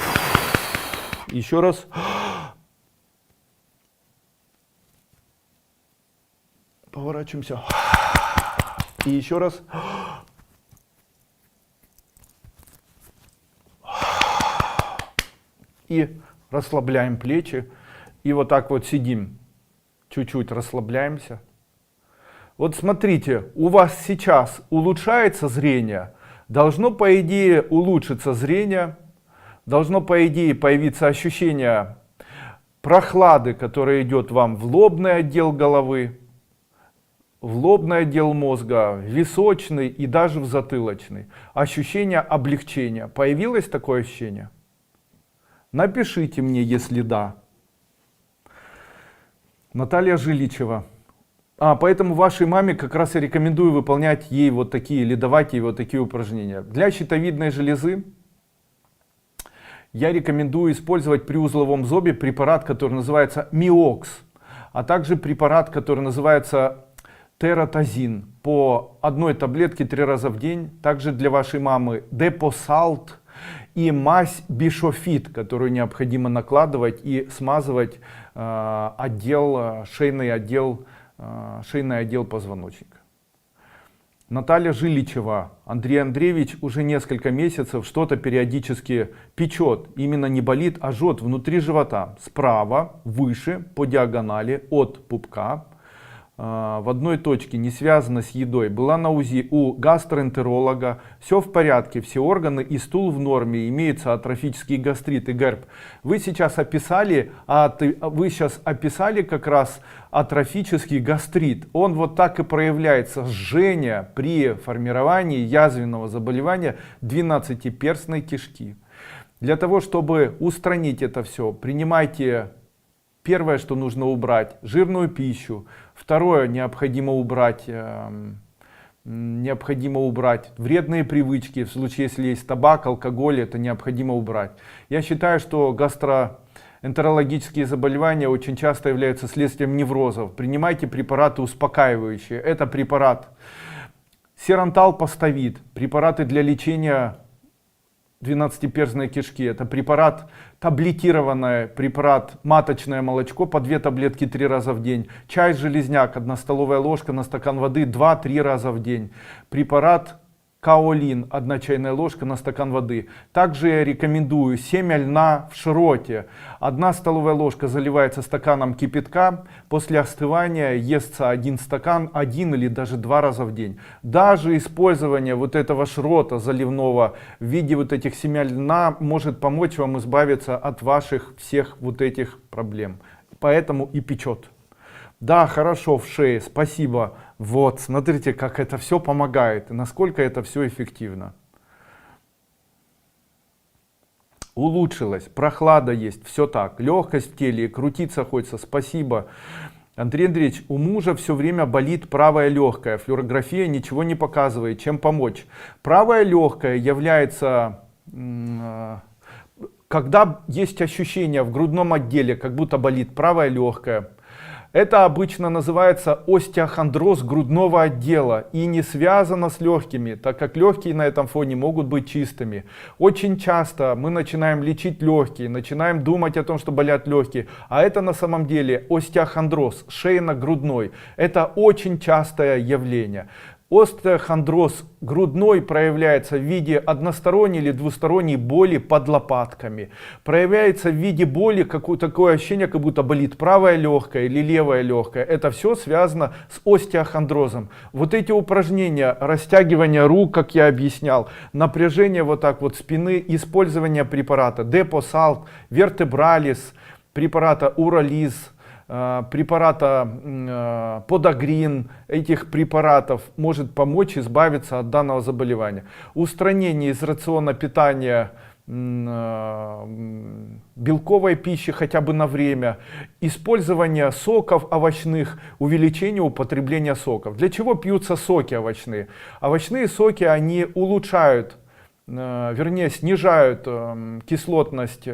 Еще раз. Поворачиваемся. И еще раз. И расслабляем плечи. И вот так вот сидим. Чуть-чуть расслабляемся. Вот смотрите, у вас сейчас улучшается зрение. Должно, по идее, улучшиться зрение. Должно, по идее, появиться ощущение прохлады, которая идет вам в лобный отдел головы, в лобный отдел мозга, в височный и даже в затылочный. Ощущение облегчения. Появилось такое ощущение? Напишите мне, если да. Наталья Жиличева. Поэтому вашей маме как раз и рекомендую выполнять ей вот такие, или давать ей вот такие упражнения. Для щитовидной железы я рекомендую использовать при узловом зобе препарат, который называется Миокс, а также препарат, который называется Тератозин по 1 таблетке 3 раза в день. Также для вашей мамы Депосалт и мазь Бишофит, которую необходимо накладывать и смазывать шейный отдел позвоночника. Наталья Жиличева. Андрей Андреевич уже несколько месяцев что-то периодически печет. Именно не болит, а жжет внутри живота. Справа, выше, по диагонали от пупка. В одной точке, не связано с едой. Была на УЗИ у гастроэнтеролога. Все в порядке, все органы и стул в норме. Имеется атрофический гастрит и герпес. Вы сейчас описали как раз атрофический гастрит. Он вот так и проявляется. Жжение при формировании язвенного заболевания 12-перстной кишки. Для того, чтобы устранить это все, принимайте первое, что нужно убрать, жирную пищу. Второе, необходимо убрать вредные привычки. В случае, если есть табак, алкоголь, это необходимо убрать. Я считаю, что гастроэнтерологические заболевания очень часто являются следствием неврозов. Принимайте препараты успокаивающие. Это препарат Серантал Поставид, препараты для лечения 12-перстной кишки. Это препарат таблетированный, препарат маточное молочко по 2 таблетки 3 раза в день. Чай железняк 1 столовая ложка на стакан воды 2-3 раза в день. Препарат каолин 1 чайная ложка на стакан воды. Также я рекомендую семя льна в широте. 1 столовая ложка заливается стаканом кипятка. После остывания естся 1 стакан 1 или даже 2 раза в день. Даже использование вот этого широта заливного в виде вот этих семян льна может помочь вам избавиться от ваших всех вот этих проблем. Поэтому и печет. Да, хорошо, в шее, спасибо. Вот, смотрите, как это все помогает и насколько это все эффективно. Улучшилось, прохлада есть, все так, легкость в теле, крутиться хочется, спасибо. Андрей Андреевич, у мужа все время болит правая легкая, флюорография ничего не показывает, чем помочь. Правая легкая является, когда есть ощущение в грудном отделе, как будто болит правая легкая. Это обычно называется остеохондроз грудного отдела и не связано с легкими, так как легкие на этом фоне могут быть чистыми. Очень часто мы начинаем лечить легкие, начинаем думать о том, что болят легкие, а это на самом деле остеохондроз шейно-грудной. Это очень частое явление. Остеохондроз грудной проявляется в виде односторонней или двусторонней боли под лопатками. Проявляется в виде боли, такое ощущение, как будто болит правая легкая или левая легкая. Это все связано с остеохондрозом. Вот эти упражнения, растягивание рук, как я объяснял, напряжение вот так вот спины, использование препарата Депосалт, Вертебралис, препарата Урализ, препарата Подагрин, этих препаратов может помочь избавиться от данного заболевания. Устранение из рациона питания белковой пищи хотя бы на время, использование соков овощных, увеличение употребления соков. Для чего пьются соки овощные? Овощные соки, они улучшают, вернее снижают кислотность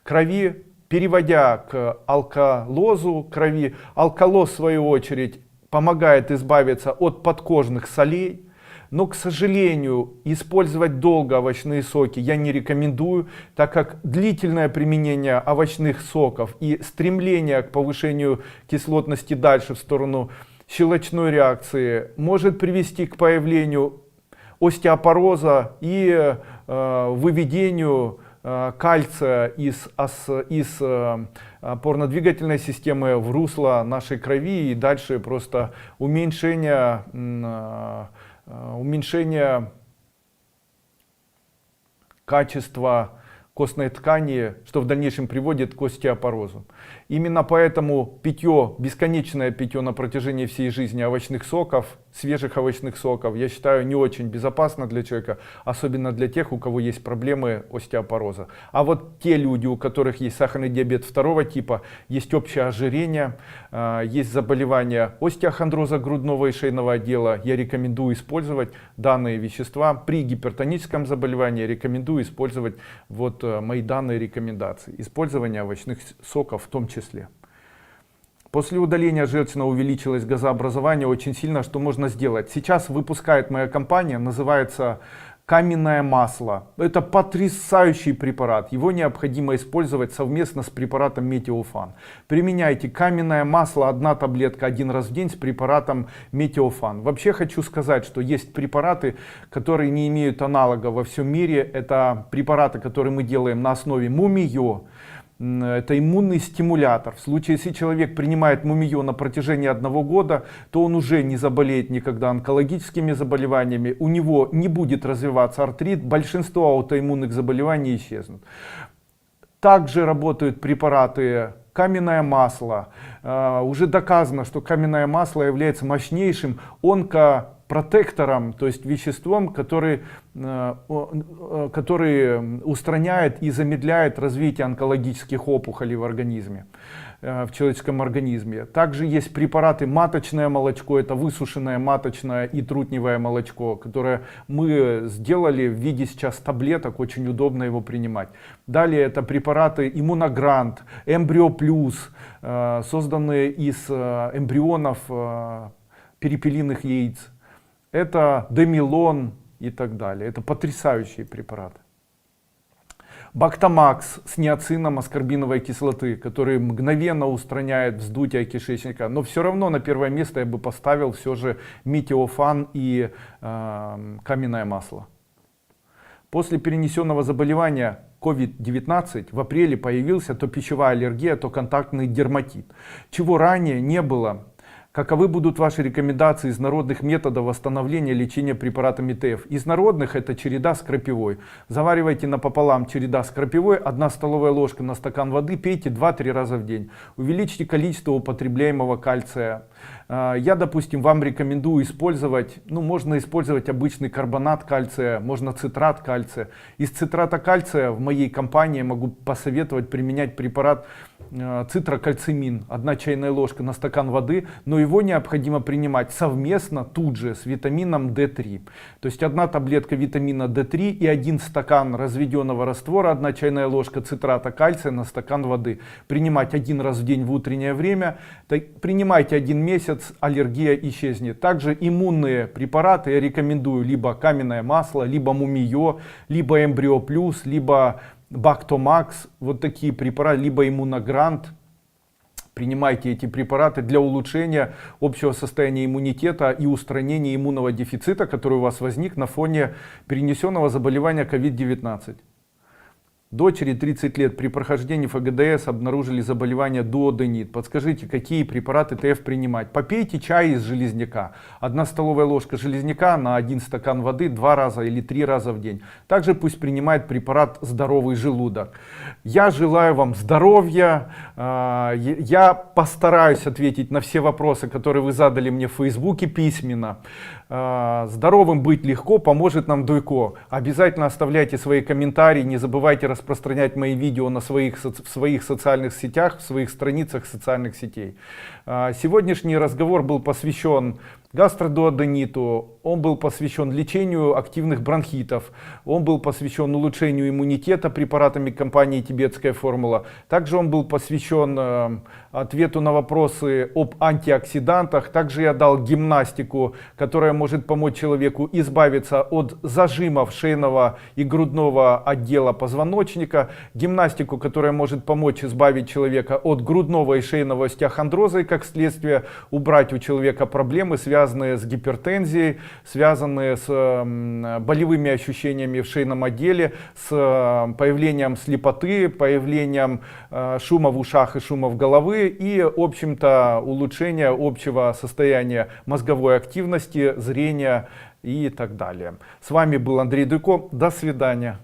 крови, переводя к алкалозу крови. Алкалоз в свою очередь помогает избавиться от подкожных солей. Но, к сожалению, использовать долго овощные соки я не рекомендую, так как длительное применение овощных соков и стремление к повышению кислотности дальше в сторону щелочной реакции может привести к появлению остеопороза и выведению кальция из опорно-двигательной системы в русло нашей крови и дальше просто уменьшение качества костной ткани, что в дальнейшем приводит к остеопорозу. Именно поэтому питье, бесконечное питье на протяжении всей жизни овощных соков, свежих овощных соков, я считаю, не очень безопасно для человека, особенно для тех, у кого есть проблемы остеопороза. А вот те люди, у которых есть сахарный диабет 2 типа, есть общее ожирение, есть заболевания остеохондроза грудного и шейного отдела, я рекомендую использовать данные вещества. При гипертоническом заболевании рекомендую использовать вот мои данные рекомендации. Использование овощных соков в том числе. После удаления желчного увеличилось газообразование очень сильно. Что можно сделать? Сейчас выпускает моя компания, называется каменное масло. Это потрясающий препарат. Его необходимо использовать совместно с препаратом Метеофан. Применяйте каменное масло, 1 таблетка 1 раз в день с препаратом Метеофан. Вообще хочу сказать, что есть препараты, которые не имеют аналога во всем мире. Это препараты, которые мы делаем на основе мумиё. Это иммунный стимулятор. В случае, если человек принимает мумиё на протяжении 1 года, то он уже не заболеет никогда онкологическими заболеваниями, у него не будет развиваться артрит, большинство аутоиммунных заболеваний исчезнут. Также работают препараты каменное масло. Уже доказано, что каменное масло является мощнейшим онкопротектором, то есть веществом, который устраняет и замедляет развитие онкологических опухолей в организме, в человеческом организме. Также есть препараты маточное молочко, это высушенное маточное и трутневое молочко, которое мы сделали в виде сейчас таблеток, очень удобно его принимать. Далее это препараты иммуногрант, эмбрио плюс, созданные из эмбрионов перепелиных яиц. Это демилон и так далее. Это потрясающие препараты. Бактомакс с ниацином аскорбиновой кислоты, который мгновенно устраняет вздутие кишечника. Но все равно на первое место я бы поставил все же метиофан и каменное масло. После перенесенного заболевания COVID-19 в апреле появился то пищевая аллергия, то контактный дерматит, чего ранее не было. Каковы будут ваши рекомендации из народных методов восстановления лечения препаратами ТФ? Из народных это череда с крапивой. Заваривайте напополам череда с крапивой, 1 столовая ложка на стакан воды, пейте 2-3 раза в день. Увеличьте количество употребляемого кальция. Я, допустим, вам рекомендую использовать, можно использовать обычный карбонат кальция, можно цитрат кальция. Из цитрата кальция в моей компании могу посоветовать применять препарат цитрокальцимин, 1 чайная ложка на стакан воды, но его необходимо принимать совместно тут же с витамином D3. То есть 1 таблетка витамина D3 и 1 стакан разведенного раствора, 1 чайная ложка цитрата кальция на стакан воды. Принимать 1 раз в день в утреннее время. Принимайте 1 месяц, аллергия исчезнет. Также иммунные препараты я рекомендую либо каменное масло, либо мумиё, либо эмбрио плюс, либо Бактомакс, вот такие препараты, либо иммуногрант. Принимайте эти препараты для улучшения общего состояния иммунитета и устранения иммунного дефицита, который у вас возник на фоне перенесенного заболевания COVID-19. Дочери 30 лет при прохождении ФГДС обнаружили заболевание дуоденит. Подскажите, какие препараты ТФ принимать? Попейте чай из железняка. 1 столовая ложка железняка на 1 стакан воды 2 раза или 3 раза в день. Также пусть принимает препарат здоровый желудок. Я желаю вам здоровья. Я постараюсь ответить на все вопросы, которые вы задали мне в Фейсбуке письменно. Здоровым быть легко, поможет нам Дуйко. Обязательно оставляйте свои комментарии, не забывайте распространять мои видео в своих социальных сетях, в своих страницах социальных сетей. Сегодняшний разговор был посвящен гастродуодениту, он был посвящен лечению активных бронхитов, он был посвящен улучшению иммунитета препаратами компании «Тибетская формула». Также он был посвящен ответу на вопросы об антиоксидантах. Также я дал гимнастику, которая может помочь человеку избавиться от зажимов шейного и грудного отдела позвоночника. Гимнастику, которая может помочь избавить человека от грудного и шейного остеохондроза и как следствие убрать у человека проблемы, связанные с гипертензией, связанные с болевыми ощущениями в шейном отделе, с появлением слепоты, появлением шума в ушах и шума в голове и, в общем-то, улучшение общего состояния мозговой активности, зрения и так далее. С вами был Андрей Дуйко. До свидания.